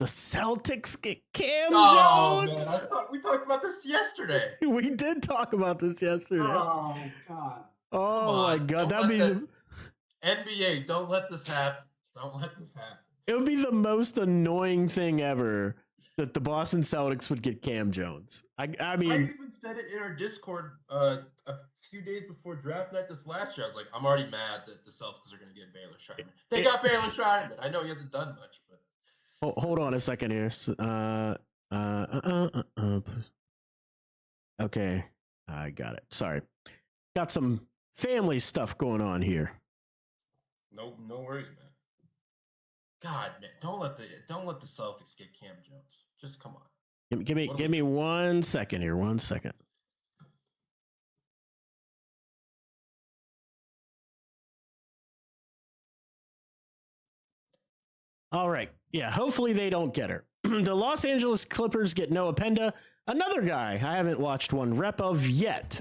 The Celtics get Cam Jones. Man, we talked about this yesterday. We did talk about this yesterday. Oh, God. Oh, my God. NBA, don't let this happen. Don't let this happen. It would be the most annoying thing ever that the Boston Celtics would get Cam Jones. I I mean, even said it in our Discord a few days before draft night this last year. I was like, I'm already mad that the Celtics are going to get Baylor Schreiber. They got Baylor Schreiber. I know he hasn't done much, but hold on a second here. Okay, I got it. Sorry, got some family stuff going on here. no worries, man. God, man, don't let the Celtics get Cam Jones. Just come on. Give me 1 second here. 1 second. All right. Yeah, hopefully they don't get her. The Los Angeles Clippers get Noah Penda, another guy I haven't watched one rep of yet.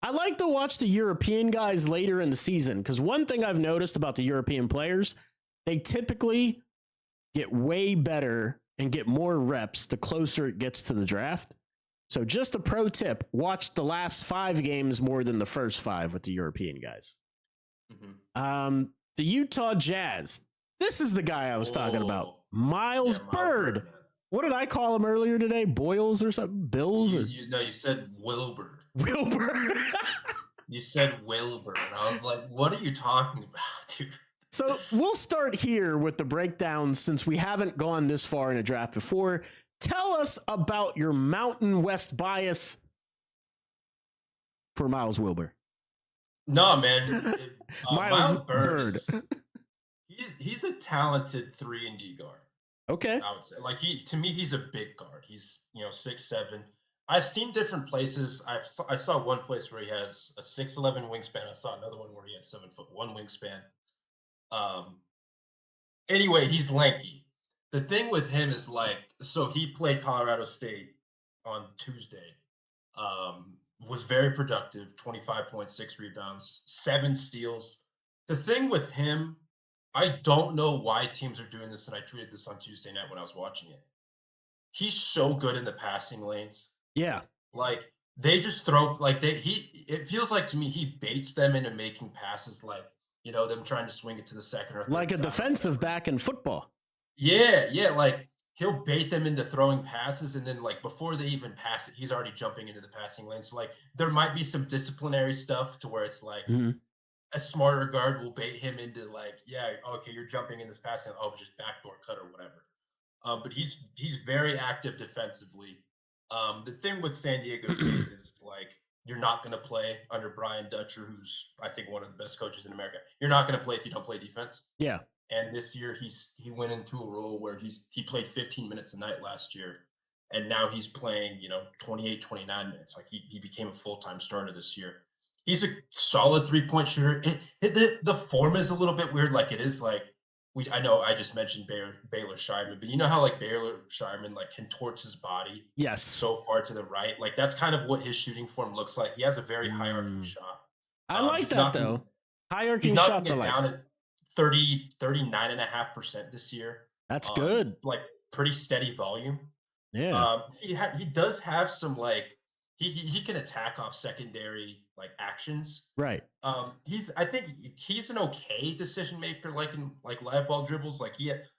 I like to watch the European guys later in the season because one thing I've noticed about the European players, they typically get way better and get more reps the closer it gets to the draft. So just a pro tip, watch the last 5 games more than the first 5 with the European guys. Mm-hmm. The Utah Jazz. This is the guy I was talking about. Miles Bird. What did I call him earlier today? Boyles or something? Bills? You said Wilbur. Wilbur. You said Wilbur. And I was like, what are you talking about, dude? So we'll start here with the breakdown since we haven't gone this far in a draft before. Tell us about your Mountain West bias for Miles Wilbur. No, man. Miles Bird. He's a talented 3-and-D guard. Okay. I would say, like, to me, he's a big guard. He's 6'7". I've seen different places. I saw one place where he has a 6'11" wingspan. I saw another one where he had 7'1" wingspan. Anyway, he's lanky. The thing with him is so he played Colorado State on Tuesday. Was very productive, 25.6 rebounds, 7 steals. The thing with him, I don't know why teams are doing this, and I tweeted this on Tuesday night when I was watching it. He's so good in the passing lanes. Yeah. Like, they just throw, it feels like to me he baits them into making passes them trying to swing it to the second or third. Like a defensive back in football. Yeah, like he'll bait them into throwing passes, and then before they even pass it, he's already jumping into the passing lane. So there might be some disciplinary stuff to where it's a smarter guard will bait him into okay, you're jumping in this passing, just backdoor cut or whatever. But he's very active defensively. The thing with San Diego State is you're not going to play under Brian Dutcher, who's I think one of the best coaches in America. You're not going to play if you don't play defense. Yeah. And this year he went into a role where he played 15 minutes a night last year, and now he's playing 28, 29 minutes. He became a full-time starter this year. He's a solid 3-point shooter. The form is a little bit weird. I know I just mentioned Baylor Scheierman, but you know how Baylor Scheierman contorts his body so far to the right. That's kind of what his shooting form looks like. He has a very high arcing shot. I like that though. High arcing shots are down at 39.5% this year. That's good. Pretty steady volume. Yeah. He does have some he can attack off secondary actions. Right. I think he's an okay decision maker in live ball dribbles.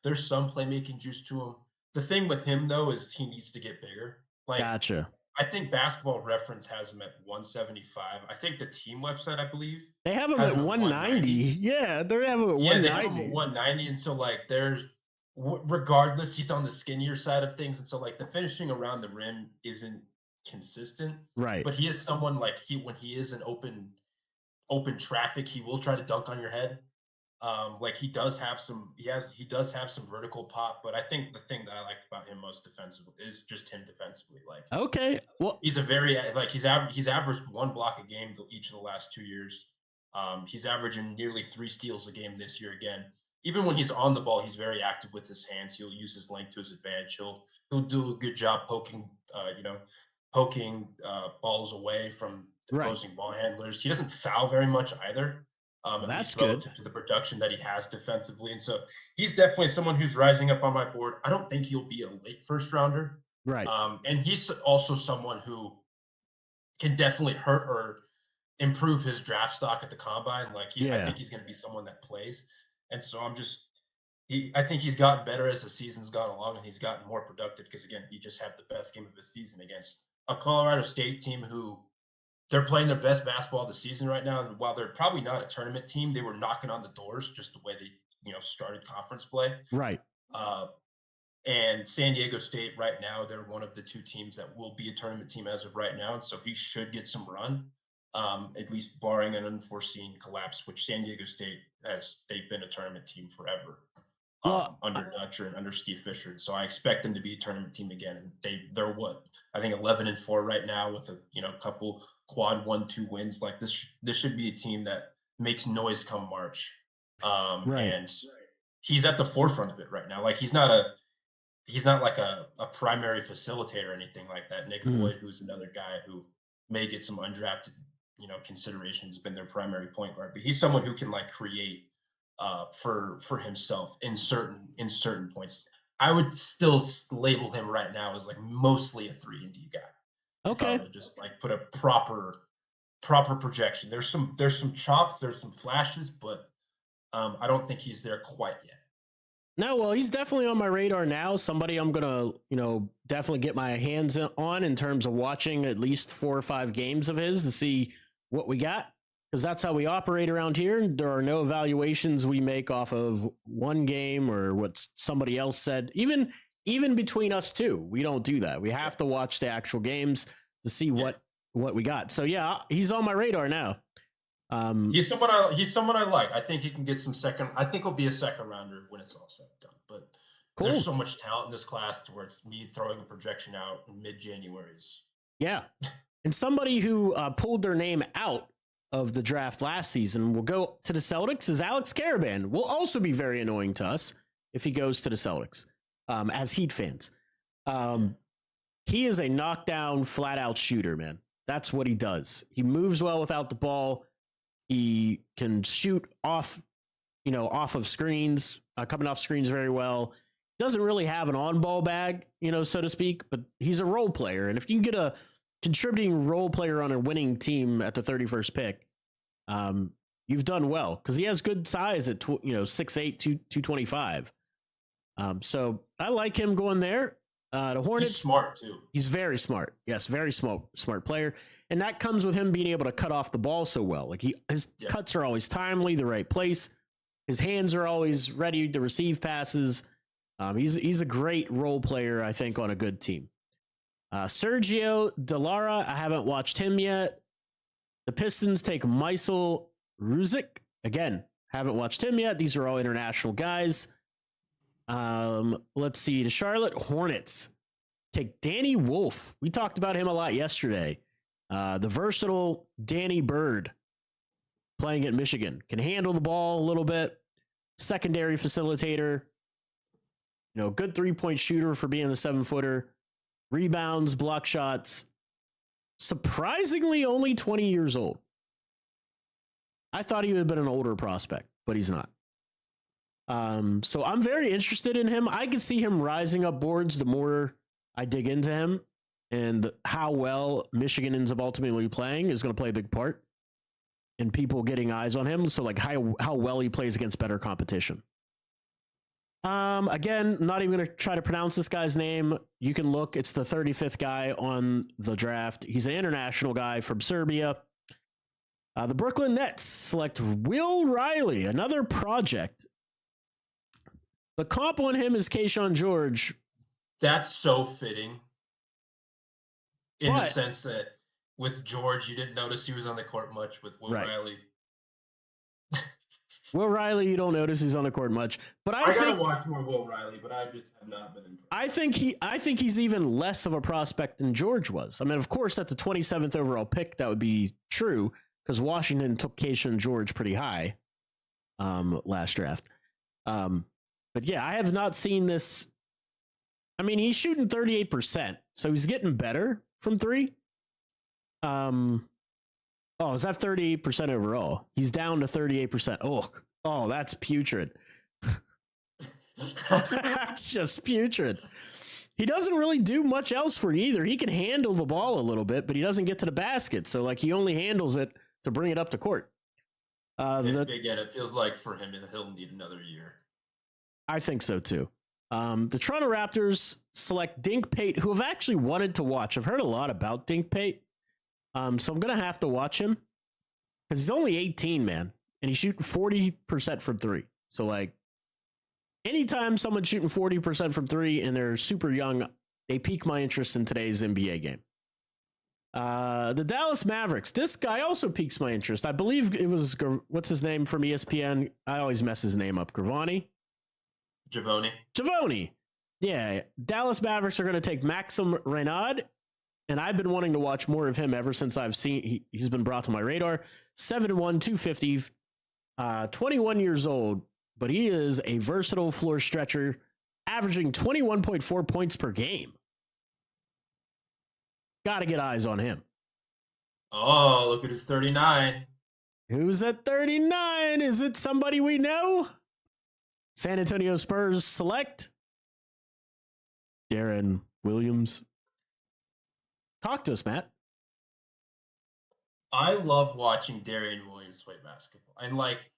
There's some playmaking juice to him. The thing with him though is he needs to get bigger. Gotcha. I think Basketball Reference has him at 175. I think the team website, I believe, they have him at 190. Yeah, they have him at 190. Yeah, they have him at 190, and so there's regardless, he's on the skinnier side of things, and so the finishing around the rim isn't consistent. Right. But he is someone when he is in open traffic, he will try to dunk on your head. He does have some vertical pop, but I think the thing that I like about him most defensively is just him defensively. Okay, well, he's a very he's averaged 1 block a game each of the last 2 years. He's averaging nearly 3 steals a game this year again. Even when he's on the ball, he's very active with his hands. He'll use his length to his advantage. He'll do a good job poking balls away from opposing ball handlers. He doesn't foul very much either. That's good to the production that he has defensively, and so he's definitely someone who's rising up on my board. I don't think he'll be a late first rounder, right? And he's also someone who can definitely hurt or improve his draft stock at the combine. Like I Yeah. think he's going to be someone that plays, and so I think he's gotten better as the season's gone along, and he's gotten more productive because again, he just had the best game of his season against a Colorado State team who they're playing their best basketball of the season right now. And while they're probably not a tournament team, they were knocking on the doors just the way they started conference play. Right. And San Diego State right now, they're one of the two teams that will be a tournament team as of right now. And so he should get some run, at least barring an unforeseen collapse, which San Diego State they've been a tournament team forever. Under Dutcher and under Steve Fisher. So I expect them to be a tournament team again. And they're what? I think 11-4 right now with a couple quad 1-2 wins. Like this should be a team that makes noise come March. Right. And he's at the forefront of it right now. Like he's not like a primary facilitator or anything like that. Nick Boyd, who's another guy who may get some undrafted, considerations, been their primary point guard, but he's someone who can like create for himself in certain points. I would still label him right now as like mostly a 3-and-D guy. Okay. Just like put a proper projection. There's some chops, there's some flashes, but I don't think he's there quite yet. No, well, he's definitely on my radar now. Somebody I'm gonna, definitely get my hands on in terms of watching at least 4 or 5 games of his to see what we got. Because that's how we operate around here. There are no evaluations we make off of one game or what somebody else said. Even between us two, we don't do that. We have to watch the actual games to see what we got. So yeah, he's on my radar now. He's someone I like. I think he can get some second. I think he'll be a second rounder when it's all said and done. But there's so much talent in this class to where it's me throwing a projection out in mid-January. Yeah, and somebody who pulled their name out of the draft last season will go to the Celtics is Alex Caravan. Will also be very annoying to us if he goes to the Celtics as Heat fans. He is a knockdown, flat-out shooter, man. That's what he does. He moves well without the ball. He can shoot off of screens, coming off screens very well. Doesn't really have an on-ball bag, so to speak, but he's a role player. And if you can get a contributing role player on a winning team at the 31st pick, you've done well because he has good size at 6'8", 225. So I like him going there. The Hornets, he's smart too. He's very smart. Yes, very smart player, and that comes with him being able to cut off the ball so well. Like his cuts are always timely, the right place. His hands are always ready to receive passes. He's a great role player, I think, on a good team. Sergio Delara, I haven't watched him yet. The Pistons take Mysel Ruzic. Again, haven't watched him yet. These are all international guys. Let's see. The Charlotte Hornets take Danny Wolf. We talked about him a lot yesterday. The versatile Danny Bird playing at Michigan. Can handle the ball a little bit. Secondary facilitator. Good 3-point shooter for being a 7-footer. Rebounds, block shots. Surprisingly, only 20 years old. I thought he would have been an older prospect, but he's not. So I'm very interested in him. I could see him rising up boards the more I dig into him, and how well Michigan ends up ultimately playing is going to play a big part in people getting eyes on him. So like how well he plays against better competition. Again, not even going to try to pronounce this guy's name. You can look. It's the 35th guy on the draft. He's an international guy from Serbia. The Brooklyn Nets select Will Riley, another project. The comp on him is Keyshawn George. That's so fitting. In the sense that with George, you didn't notice he was on the court much. With Will Riley. Will Riley, you don't notice he's on the court much. But I gotta watch more Will Riley, but I just have not been impressed. I think he's even less of a prospect than George was. I mean, of course, at the 27th overall pick, that would be true because Washington took Keyshawn George pretty high last draft. But yeah, I have not seen this. I mean, he's shooting 38%, so he's getting better from 3. Oh, is that 38% overall? He's down to 38%. Oh, that's putrid. That's just putrid. He doesn't really do much else for you either. He can handle the ball a little bit, but he doesn't get to the basket. So like he only handles it to bring it up to court. Again, it feels like for him, he'll need another year. I think so too. The Toronto Raptors select Dink Pate, who I've actually wanted to watch. I've heard a lot about Dink Pate, so I'm gonna have to watch him because he's only 18, man, and he's shooting 40% from three. So like, anytime someone's shooting 40% from three and they're super young, they pique my interest in today's NBA game. The Dallas Mavericks. This guy also piques my interest. I believe it was, what's his name from ESPN? I always mess his name up. Javoni. Yeah. Dallas Mavericks are going to take Maxim Renaud, and I've been wanting to watch more of him ever since I've seen he's been brought to my radar. 7'1", 250, 21 years old, but he is a versatile floor stretcher, averaging 21.4 points per game. Got to get eyes on him. Oh, look at his 39. Who's at 39? Is it somebody we know? San Antonio Spurs select Darren Williams. Talk to us, Matt. I love watching Darian Williams play basketball. And like,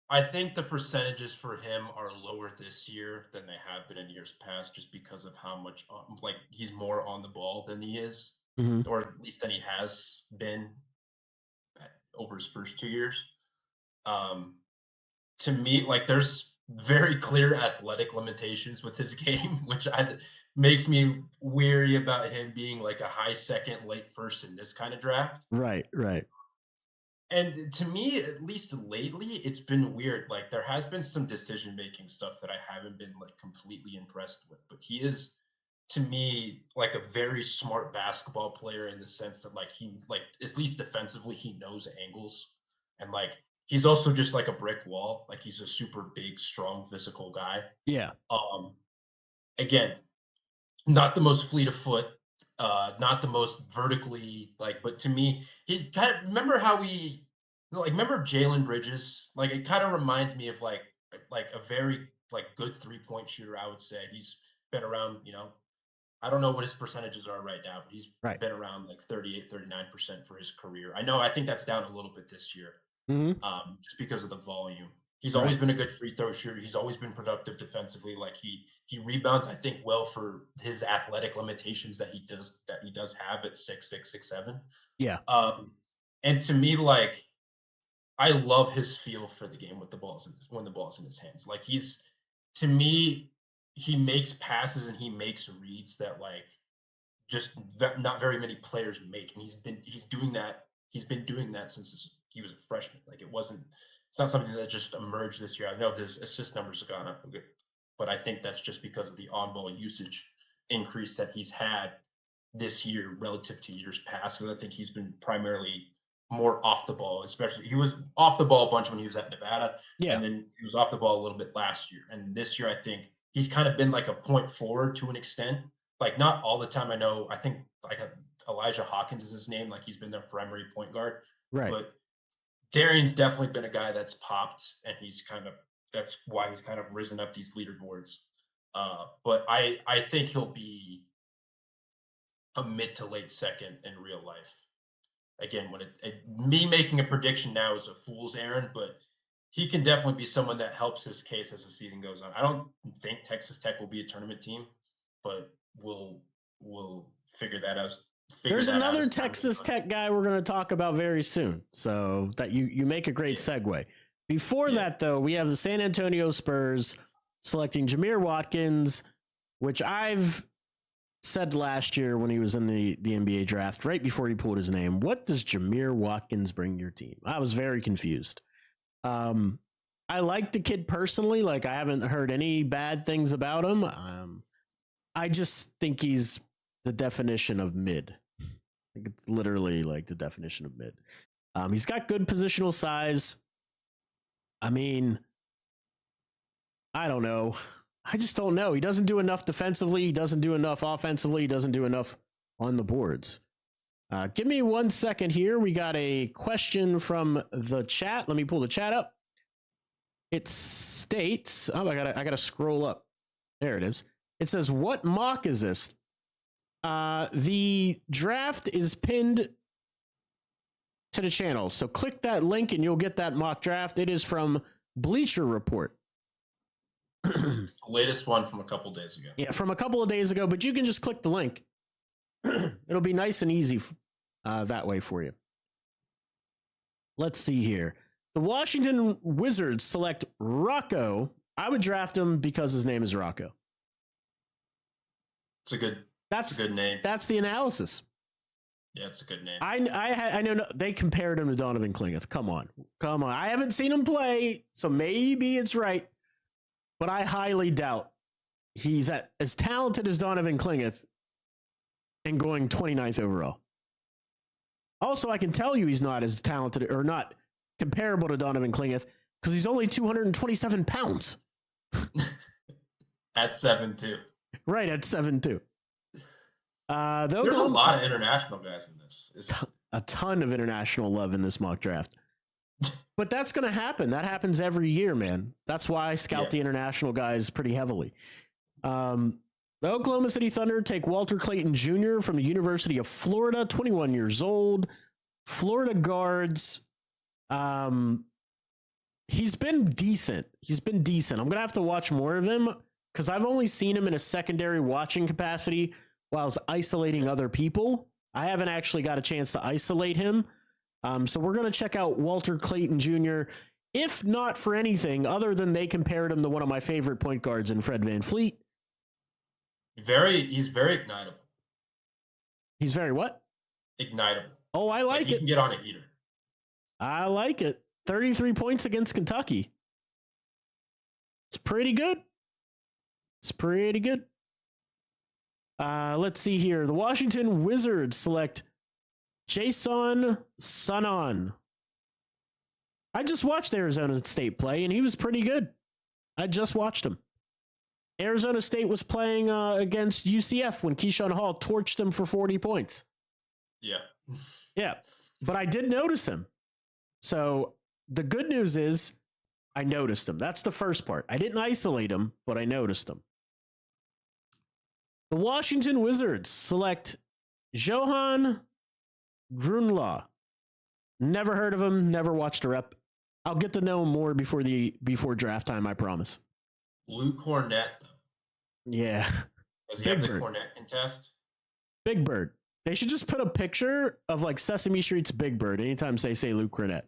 I think the percentages for him are lower this year than they have been in years past, just because of how much like he's more on the ball than he is, or at least than he has been over his first 2 years. To me, like there's very clear athletic limitations with his game, which makes me weary about him being like a high second, late first in this kind of draft. Right. And to me, at least lately, it's been weird. Like there has been some decision-making stuff that I haven't been like completely impressed with, but he is, to me, like a very smart basketball player in the sense that like he, like at least defensively, he knows angles, and like he's also just like a brick wall. Like he's a super big, strong, physical guy. Yeah. Again, not the most fleet of foot, not the most vertically but to me, he kind of remember remember Jalen Bridges? Like it kind of reminds me of like a very like good 3-point shooter. I would say he's been around. I don't know what his percentages are right now, but he's been around like 38, 39% for his career. I think that's down a little bit this year, just because of the volume. He's always been a good free throw shooter. He's always been productive defensively. Like he rebounds, I think, well for his athletic limitations that he does have at 6'6", 6'7". Yeah. And to me, like I love his feel for the game when the ball's in his hands. Like to me, he makes passes and he makes reads that like just not very many players make, and he's doing that. He's been doing that since he was a freshman. Like it's not something that just emerged this year. I know his assist numbers have gone up, but I think that's just because of the on-ball usage increase that he's had this year relative to years past. Because I think he's been primarily more off the ball, especially he was off the ball a bunch when he was at Nevada, and then he was off the ball a little bit last year. And this year, I think he's kind of been like a point forward to an extent, like not all the time. I think like Elijah Hawkins is his name. Like he's been their primary point guard, right? But Darian's definitely been a guy that's popped, and that's why he's kind of risen up these leaderboards. But I think he'll be a mid to late second in real life. Again, me making a prediction now is a fool's errand, but he can definitely be someone that helps his case as the season goes on. I don't think Texas Tech will be a tournament team, but we'll figure that out. There's another Texas Tech guy we're going to talk about very soon. So that you make a great segue. Before that, though, we have the San Antonio Spurs selecting Jameer Watkins, which I've said last year when he was in the NBA draft, right before he pulled his name. What does Jameer Watkins bring your team? I was very confused. I like the kid personally. Like I haven't heard any bad things about him. I just think he's the definition of mid. Like it's literally like the definition of mid. He's got good positional size. I mean, I don't know. I just don't know. He doesn't do enough defensively. He doesn't do enough offensively. He doesn't do enough on the boards. Give me 1 second here. We got a question from the chat. Let me pull the chat up. It states, I gotta scroll up. There it is. It says, what mock is this? The draft is pinned to the channel. So click that link and you'll get that mock draft. It is from Bleacher Report. It's the latest one from a couple days ago. Yeah, from a couple of days ago, but you can just click the link. It'll be nice and easy that way for you. Let's see here. The Washington Wizards select Rocco. I would draft him because his name is Rocco. It's a good name. That's the analysis. Yeah, it's a good name. I know they compared him to Donovan Klingeth. Come on. I haven't seen him play, so maybe it's right, but I highly doubt he's as talented as Donovan Klingeth and going 29th overall. Also, I can tell you he's not as talented or not comparable to Donovan Klingeth because he's only 227 pounds. At 7'2". Right, at 7'2". There's a lot of international guys in this. A ton of international love in this mock draft. But that's going to happen. That happens every year, man. That's why I scout the international guys pretty heavily. The Oklahoma City Thunder take Walter Clayton Jr. from the University of Florida, 21 years old. Florida guards. He's been decent. I'm going to have to watch more of him because I've only seen him in a secondary watching capacity while I was isolating other people. I haven't actually got a chance to isolate him. So we're going to check out Walter Clayton Jr., if not for anything other than they compared him to one of my favorite point guards in Fred VanVleet. He's very ignitable. He's very what? Ignitable. Oh, I like it. He can get on a heater. I like it. 33 points against Kentucky. It's pretty good. Let's see here. The Washington Wizards select Jason Sanon. I just watched Arizona State play, and he was pretty good. I just watched him. Arizona State was playing against UCF when Keyshawn Hall torched them for 40 points. Yeah, but I did notice him. So the good news is I noticed him. That's the first part. I didn't isolate him, but I noticed him. The Washington Wizards select Johan Grunlaw. Never heard of him, never watched a rep. I'll get to know him more before draft time, I promise. Luke Cornett, though. Yeah. Does he have the Cornett contest? Big Bird. They should just put a picture of like Sesame Street's Big Bird anytime they say Luke Cornett.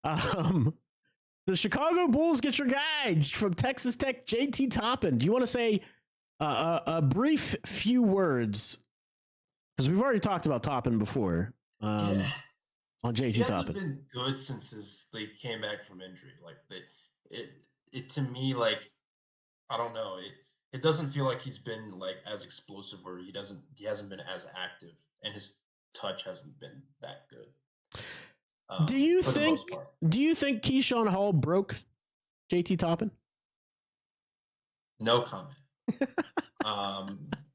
The Chicago Bulls get your guy from Texas Tech, JT Toppin. Do you want to say a brief few words? Because we've already talked about Toppin before. On JT Toppin. He's been good since they came back from injury. Like it to me, like I don't know. It doesn't feel like he's been like as explosive, or he hasn't been as active, and his touch hasn't been that good. Do you think Keyshawn Hall broke JT Toppin? No comment.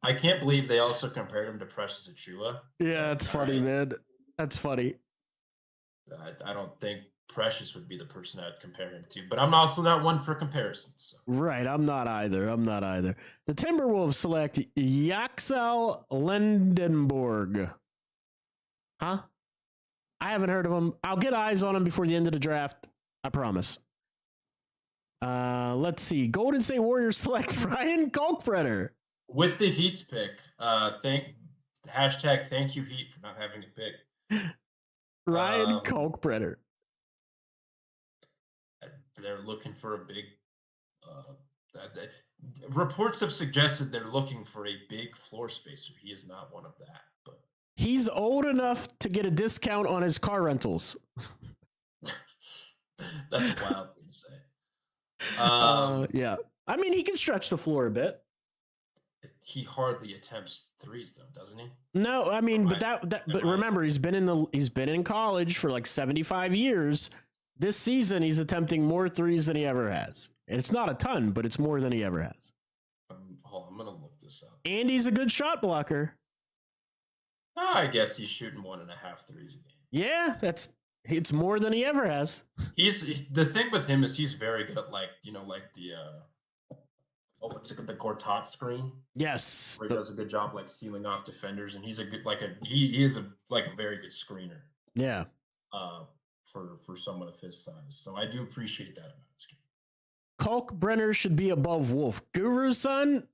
I can't believe they also compared him to Precious Achiuwa. Yeah, that's funny, man. That's funny. I don't think Precious would be the person I'd compare him to, but I'm also not one for comparisons. So. Right, I'm not either. The Timberwolves select Yaxel Lendenborg. Huh? I haven't heard of him. I'll get eyes on him before the end of the draft. I promise. Let's see. Golden State Warriors select Ryan Kalkbrenner. With the Heat's pick. Thank you Heat for not having a pick. Ryan Kalkbrenner. They're looking for a big. Reports have suggested they're looking for a big floor spacer. He is not one of that, but he's old enough to get a discount on his car rentals. That's wild to say. Yeah, I mean he can stretch the floor a bit. He hardly attempts threes, though, doesn't he? No, I mean, but remember, he's been in college for like 75 years. This season, he's attempting more threes than he ever has. And it's not a ton, but it's more than he ever has. Hold on, I'm gonna look this up. And he's a good shot blocker. I guess he's shooting 1.5 threes a game. Yeah, it's more than he ever has. The thing with him is he's very good at the Gortat screen. Yes, where he does a good job like stealing off defenders, and he's a good he is a very good screener. Yeah, for someone of his size. So I do appreciate that about his game. Kalkbrenner should be above Wolf. Guru's son,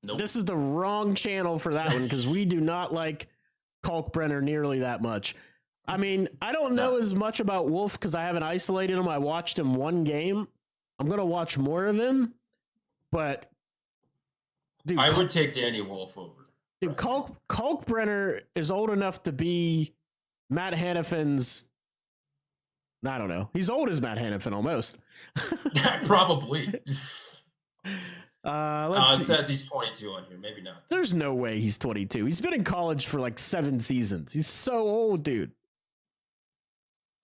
Nope. this is the wrong channel for that one because we do not like Kalkbrenner nearly that much. I mean, I don't know as much about Wolf because I haven't isolated him. I watched him one game. I'm going to watch more of him, but dude, I would take Danny Wolf over. Dude, Kalkbrenner is old enough to be Matt Hanifan's. I don't know. He's old as Matt Hanifan almost. Probably. Let's see. It says he's 22 on here. Maybe not. There's no way he's 22. He's been in college for like 7 seasons. He's so old, dude.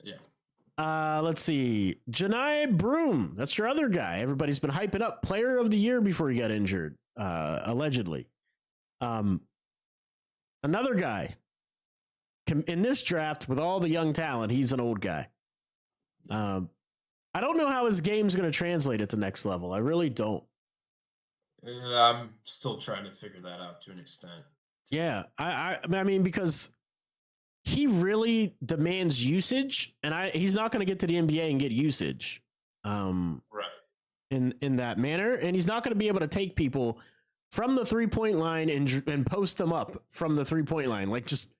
Yeah. Let's see. Janai Broom. That's your other guy. Everybody's been hyping up. Player of the year before he got injured, allegedly. Another guy. In this draft, with all the young talent, he's an old guy. I don't know how his game's going to translate at the next level. I really don't. I'm still trying to figure that out to an extent. Yeah, I mean, because he really demands usage, and he's not going to get to the NBA and get usage, right? In that manner, and he's not going to be able to take people from the 3-point line and post them up from the 3-point line, like just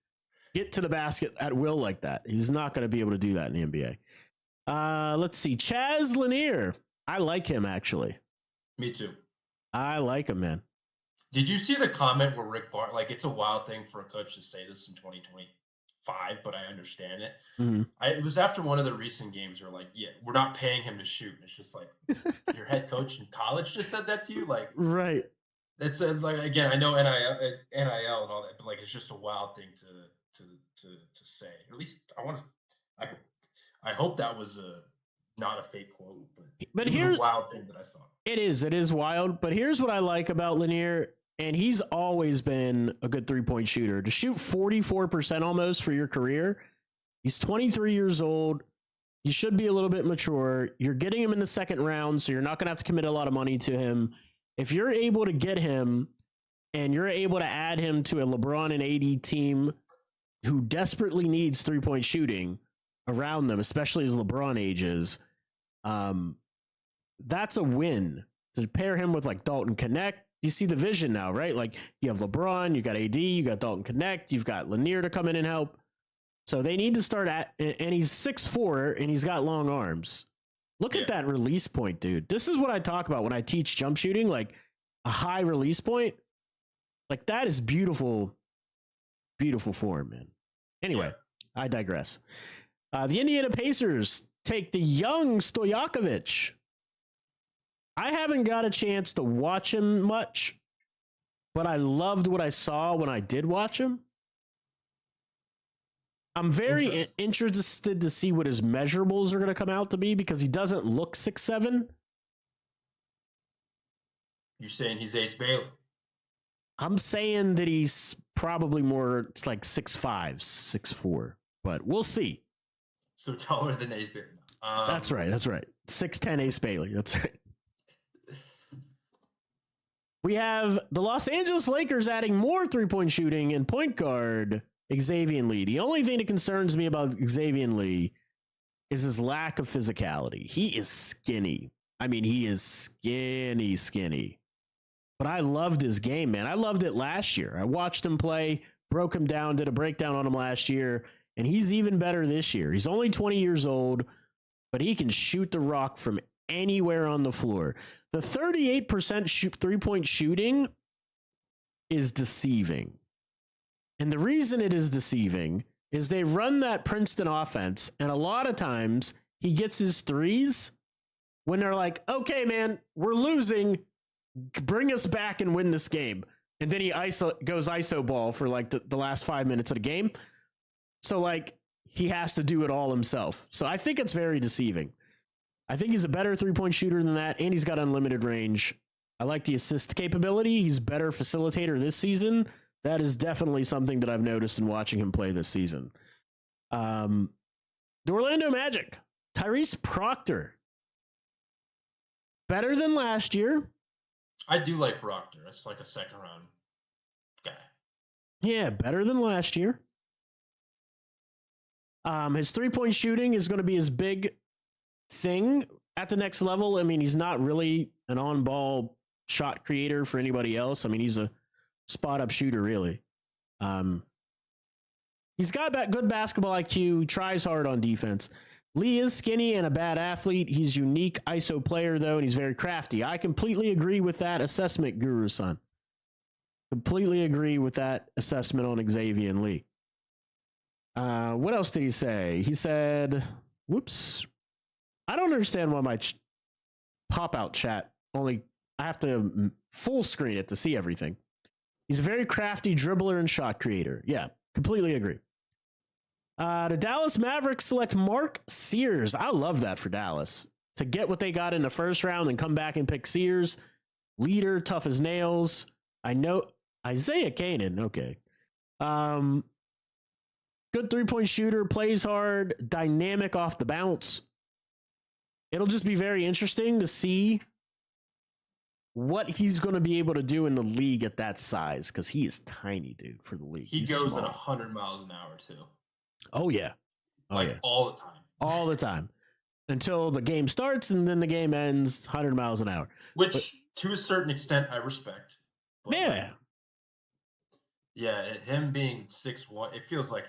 get to the basket at will like that. He's not going to be able to do that in the NBA. Let's see, Chaz Lanier. I like him actually. Me too. I like him, man. Did you see the comment where Rick Barnes, like, it's a wild thing for a coach to say this in 2025, but I understand it. Mm-hmm. It was after one of the recent games where, like, yeah, we're not paying him to shoot. And it's just like, your head coach in college just said that to you? Like, right. It's like, again, I know NIL and all that, but like, it's just a wild thing to say. At least I hope that was not a fake quote, but here's a wild thing that I saw. It is wild, but here's what I like about Lanier, and he's always been a good 3-point shooter. To shoot 44% almost for your career, he's 23 years old. He should be a little bit mature. You're getting him in the second round, so you're not going to have to commit a lot of money to him. If you're able to get him and you're able to add him to a LeBron and AD team who desperately needs 3-point shooting around them, especially as LeBron ages, that's a win. To pair him with like Dalton Connect, you see the vision now, right? Like you have LeBron, you got AD, you got Dalton Connect, you've got Lanier to come in and help. So they need to start at, and he's 6'4", and he's got long arms. Look at that release point, dude. This is what I talk about when I teach jump shooting, like a high release point. Like that is beautiful, beautiful form, man. Anyway, I digress. The Indiana Pacers take the young Stojakovic. I haven't got a chance to watch him much, but I loved what I saw when I did watch him. I'm very interested to see what his measurables are going to come out to be because he doesn't look 6'7". You're saying he's Ace Bailey? I'm saying that he's probably more, it's like 6'5", 6'4", but we'll see. So taller than Ace Bailey. That's right. 6'10" Ace Bailey. That's right. We have the Los Angeles Lakers adding more 3-point shooting and point guard Xavier Lee. The only thing that concerns me about Xavier Lee is his lack of physicality. He is skinny. I mean, he is skinny. But I loved his game, man. I loved it last year. I watched him play, broke him down, did a breakdown on him last year, and he's even better this year. He's only 20 years old, but he can shoot the rock from anywhere on the floor. The 38% 3-point shooting is deceiving. And the reason it is deceiving is they run that Princeton offense, and a lot of times he gets his threes when they're like, okay, man, we're losing. Bring us back and win this game. And then he goes ISO ball for like the last 5 minutes of the game. So like he has to do it all himself. So I think it's very deceiving. I think he's a better 3-point shooter than that, and he's got unlimited range. I like the assist capability. He's better facilitator this season. That is definitely something that I've noticed in watching him play this season. The Orlando Magic, Tyrese Proctor. Better than last year. I do like Proctor. It's like a second round guy. Yeah, better than last year. His 3-point shooting is going to be his big thing at the next level. I mean, he's not really an on-ball shot creator for anybody else. I mean, he's a spot-up shooter, really. He's got that good basketball IQ, tries hard on defense. Lee is skinny and a bad athlete. He's unique ISO player, though, and he's very crafty. I completely agree with that assessment, Guru-san. Completely agree with that assessment on Xavier and Lee. What else did he say? He said, whoops. I don't understand why my pop-out chat only, I have to full screen it to see everything. He's a very crafty dribbler and shot creator. Yeah, completely agree. The Dallas Mavericks select Mark Sears. I love that for Dallas. To get what they got in the first round and come back and pick Sears. Leader, tough as nails. I know Isaiah Kanan. Okay. Good 3-point shooter, plays hard, dynamic off the bounce. It'll just be very interesting to see what he's going to be able to do in the league at that size, because he is tiny, dude, for the league. He goes at 100 miles an hour, too. Oh, yeah. All the time. All the time. Until the game starts, and then the game ends 100 miles an hour. Which, to a certain extent, I respect. Yeah. Yeah, him being 6'1", it feels like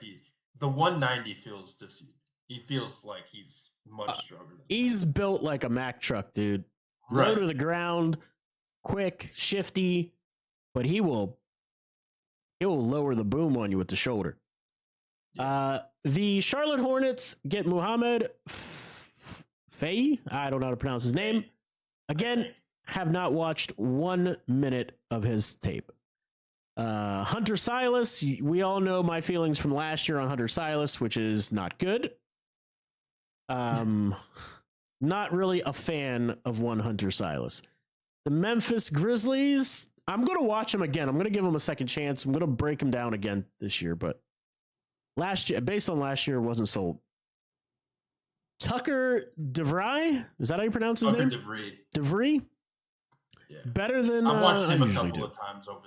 the 190 feels deceived. He feels like he's much stronger than he's that. Built like a Mack truck, dude. Low to the ground, quick, shifty, but he will lower the boom on you with the shoulder. Yeah. The Charlotte Hornets get Muhammad Faye. I don't know how to pronounce his name. Again, have not watched 1 minute of his tape. Hunter Silas, we all know my feelings from last year on Hunter Silas, which is not good. Not really a fan of one Hunter Silas. The Memphis Grizzlies, I'm going to watch them again. I'm going to give them a second chance. I'm going to break them down again this year, but last year, based on last year, wasn't sold. Tucker DeVry, is that how you pronounce his name? DeVry. Yeah. Better than I've watched him a couple of times over,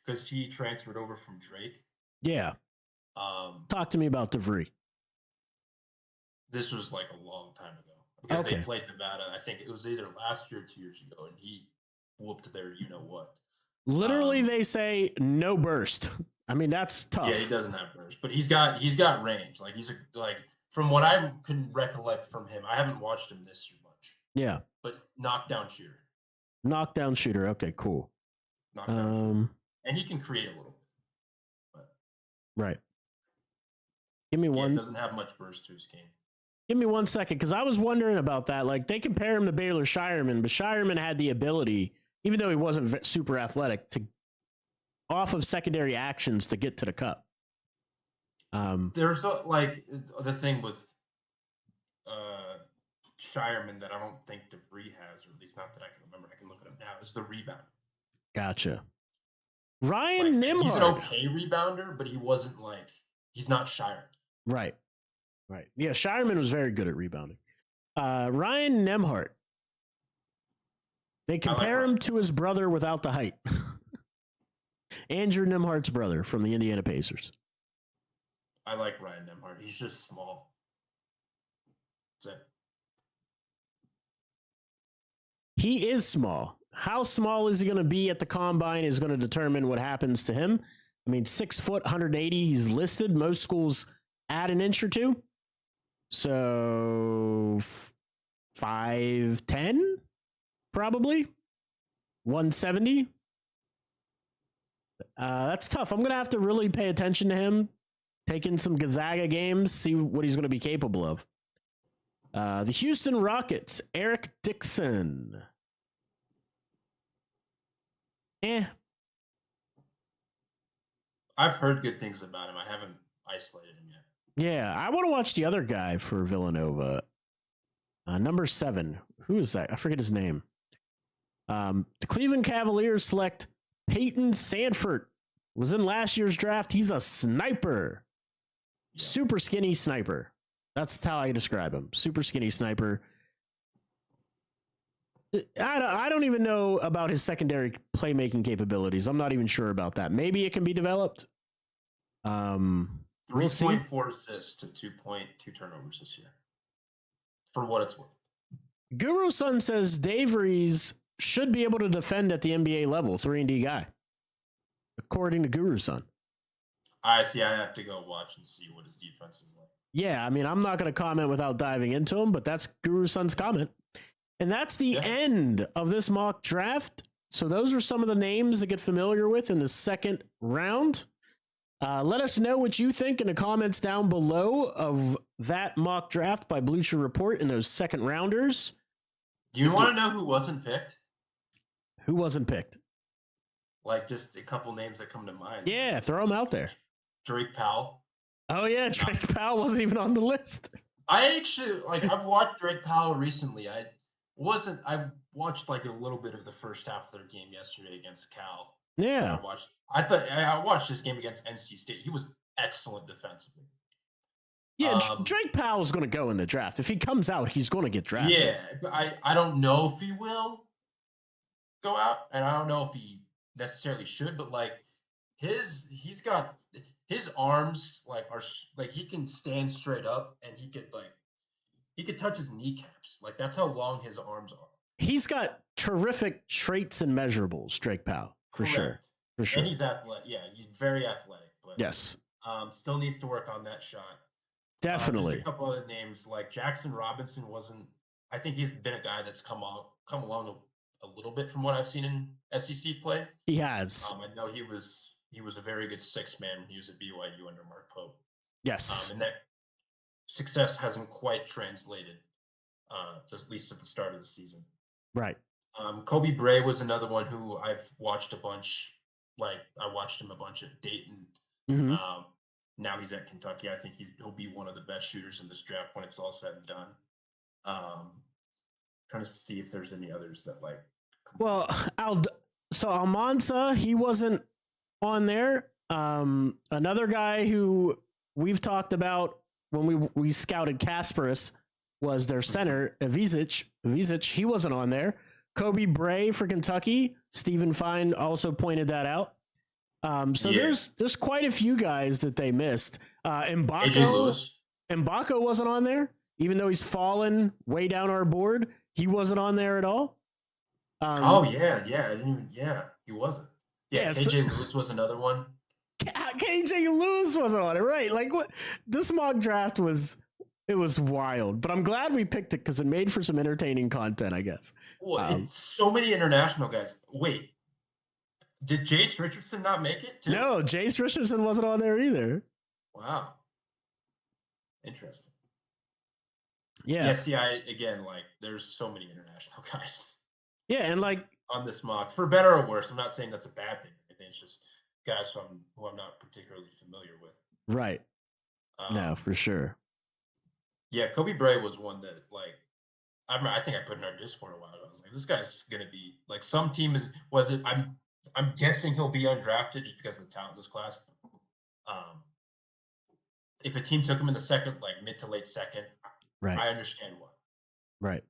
because he transferred over from Drake. Yeah. Talk to me about DeVry. This was like a long time ago because they played Nevada. I think it was either last year or 2 years ago, and he whooped their what. Literally, they say no burst. I mean, that's tough. Yeah, he doesn't have burst, but he's got range. Like from what I can recollect from him, I haven't watched him this year much. Yeah, but knockdown shooter. Knockdown shooter. Okay, cool. Knockdown shooter. And he can create a little bit. But right. Give me one. He doesn't have much burst to his game. Give me 1 second, because I was wondering about that. Like, they compare him to Baylor Shireman, but Shireman had the ability, even though he wasn't super athletic, to off of secondary actions to get to the cup. There's the thing with Shireman that I don't think DeVry has, or at least not that I can remember. I can look it up now. Is the rebound. Gotcha. Ryan Nimhard. He's an okay rebounder, but he wasn't he's not Shireman. Right. Right. Yeah, Shireman was very good at rebounding. Ryan Nemhart. They compare him to his brother without the height. Andrew Nemhart's brother from the Indiana Pacers. I like Ryan Nemhart. He's just small. That's it. He is small. How small is he going to be at the combine is going to determine what happens to him. I mean, 6 foot, 180. He's listed. Most schools add an inch or two. So 5'10", probably 170. That's tough. I'm going to have to really pay attention to him, take in some Gonzaga games, see what he's going to be capable of. The Houston Rockets, Eric Dixon. I've heard good things about him. I haven't isolated him yet. Yeah, I want to watch the other guy for Villanova. Number 7. Who is that? I forget his name. The Cleveland Cavaliers select Peyton Sanford. Was in last year's draft. He's a sniper. Yeah. Super skinny sniper. That's how I describe him. Super skinny sniper. I don't even know about his secondary playmaking capabilities. I'm not even sure about that. Maybe it can be developed. We'll see. 3.4 assists to 2.2 turnovers this year. For what it's worth. Guru Sun says Dave Rees should be able to defend at the NBA level, 3-and-D guy, according to Guru Sun. I see. I have to go watch and see what his defense is like. Yeah, I mean, I'm not going to comment without diving into him, but that's Guru Sun's comment. And that's the end of this mock draft. So those are some of the names to get familiar with in the second round. Let us know what you think in the comments down below of that mock draft by Bleacher Report and those second rounders. Do you want to know who wasn't picked? Who wasn't picked? Like just a couple names that come to mind. Yeah, throw them out there. Drake Powell. Oh yeah, Drake Powell wasn't even on the list. I actually I've watched Drake Powell recently. I watched like a little bit of the first half of their game yesterday against Cal. Yeah. I watched this game against NC State. He was excellent defensively. Yeah, Drake Powell's going to go in the draft. If he comes out, he's going to get drafted. Yeah, but I don't know if he will go out, and I don't know if he necessarily should, but like he's got his arms are he can stand straight up and he could touch his kneecaps. Like that's how long his arms are. He's got terrific traits and measurables, Drake Powell, for sure. For sure. And he's athletic. Yeah, he's very athletic. But yes. Still needs to work on that shot. Definitely. Just a couple other names like Jackson Robinson wasn't. I think he's been a guy that's come along a little bit from what I've seen in SEC play. He has. I know he was a very good sixth man when he was at BYU under Mark Pope. Yes. And that success hasn't quite translated, at least at the start of the season. Right. Kobe Bray was another one who I've watched a bunch. Like I watched him a bunch at Dayton. Mm-hmm. Now he's at Kentucky. I think he'll be one of the best shooters in this draft when it's all said and done. Trying to see if there's any others that like. Well, so Almanza, he wasn't on there. Another guy who we've talked about when we scouted Kasparis was their center, Ivizic. He wasn't on there. Kobe Bray for Kentucky. Stephen Fine also pointed that out. There's quite a few guys that they missed. Mbako wasn't on there, even though he's fallen way down our board. He wasn't on there at all. I didn't even. Yeah, he wasn't. Yeah, KJ Lewis was another one. KJ Lewis wasn't on it, right? Like what? This mock draft was wild, but I'm glad we picked it because it made for some entertaining content, I guess. Well, it's so many international guys. Wait, did Jace Richardson not make it too? No, Jace Richardson wasn't on there either. Wow. Interesting. Yeah. Yeah, see, there's so many international guys. Yeah, and like on this mock, for better or worse. I'm not saying that's a bad thing. I think it's just guys who I'm not particularly familiar with. Right. No, for sure. Yeah, Kobe Bray was one that I think I put in our Discord a while ago. I was like, this guy's gonna be like some team is whether I'm guessing he'll be undrafted just because of the talent in this class. If a team took him in the second, like mid to late second, right. I understand why. Right.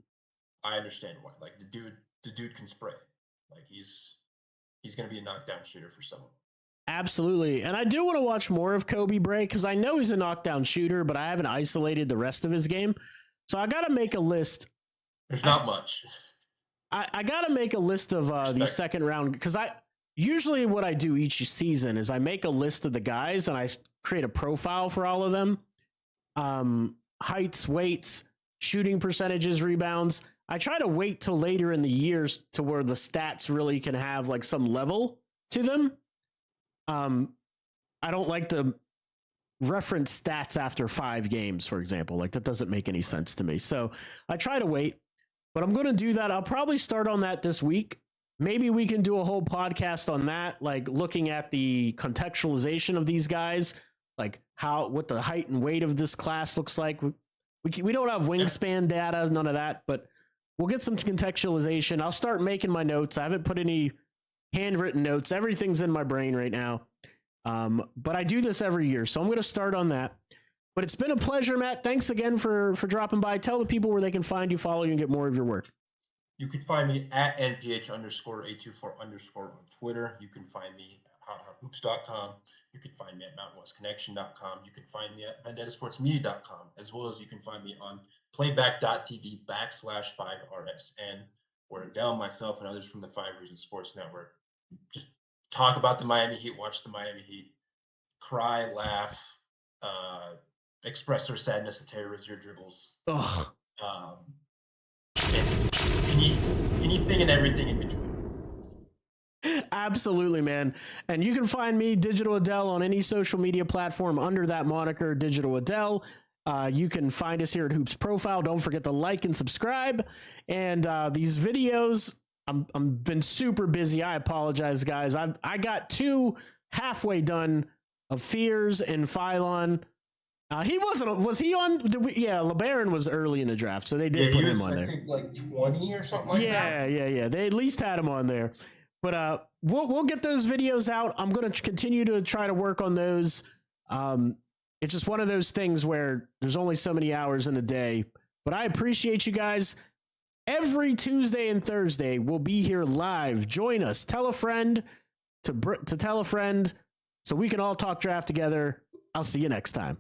I understand why. Like the dude can spray. Like he's gonna be a knockdown shooter for someone. Absolutely. And I do want to watch more of Kobe Bray because I know he's a knockdown shooter, but I haven't isolated the rest of his game. So I got to make a list. There's not much. I got to make a list of the second round because usually what I do each season is I make a list of the guys and I create a profile for all of them. Heights, weights, shooting percentages, rebounds. I try to wait till later in the years to where the stats really can have like some level to them. I don't like to reference stats after 5 games, for example. Like that doesn't make any sense to me. So I try to wait, but I'm going to do that. I'll probably start on that this week. Maybe we can do a whole podcast on that, like looking at the contextualization of these guys, like what the height and weight of this class looks like. We don't have wingspan data, none of that, but we'll get some contextualization. I'll start making my notes. I haven't put any handwritten notes. Everything's in my brain right now. But I do this every year, so I'm going to start on that. But it's been a pleasure, Matt. Thanks again for dropping by. Tell the people where they can find you, follow you, and get more of your work. You can find me at NPH_824_ on Twitter. You can find me at hothoops.com. You can find me at mountainwestconnection.com. You can find me at vendettasportsmedia.com, as well as you can find me on playback.tv/5RS. And where Adele, myself, and others from the Five Reasons Sports Network just talk about the Miami Heat, watch the Miami Heat, cry, laugh, express their sadness at Terry Rozier dribbles. Ugh. Anything and everything in between. Absolutely, man. And you can find me, Digital Adele, on any social media platform under that moniker, Digital Adele. You can find us here at Hoops Profile. Don't forget to like and subscribe. And these videos, I'm been super busy. I apologize, guys. I got 2 halfway done of Fears and Phylon. He wasn't. Was he on? Yeah, LeBaron was early in the draft, so they did put him on there. I think like 20 or something like that. Yeah. They at least had him on there. But we'll get those videos out. I'm going to continue to try to work on those. It's just one of those things where there's only so many hours in a day. But I appreciate you guys. Every Tuesday and Thursday, we'll be here live. Join us. Tell a friend to tell a friend so we can all talk draft together. I'll see you next time.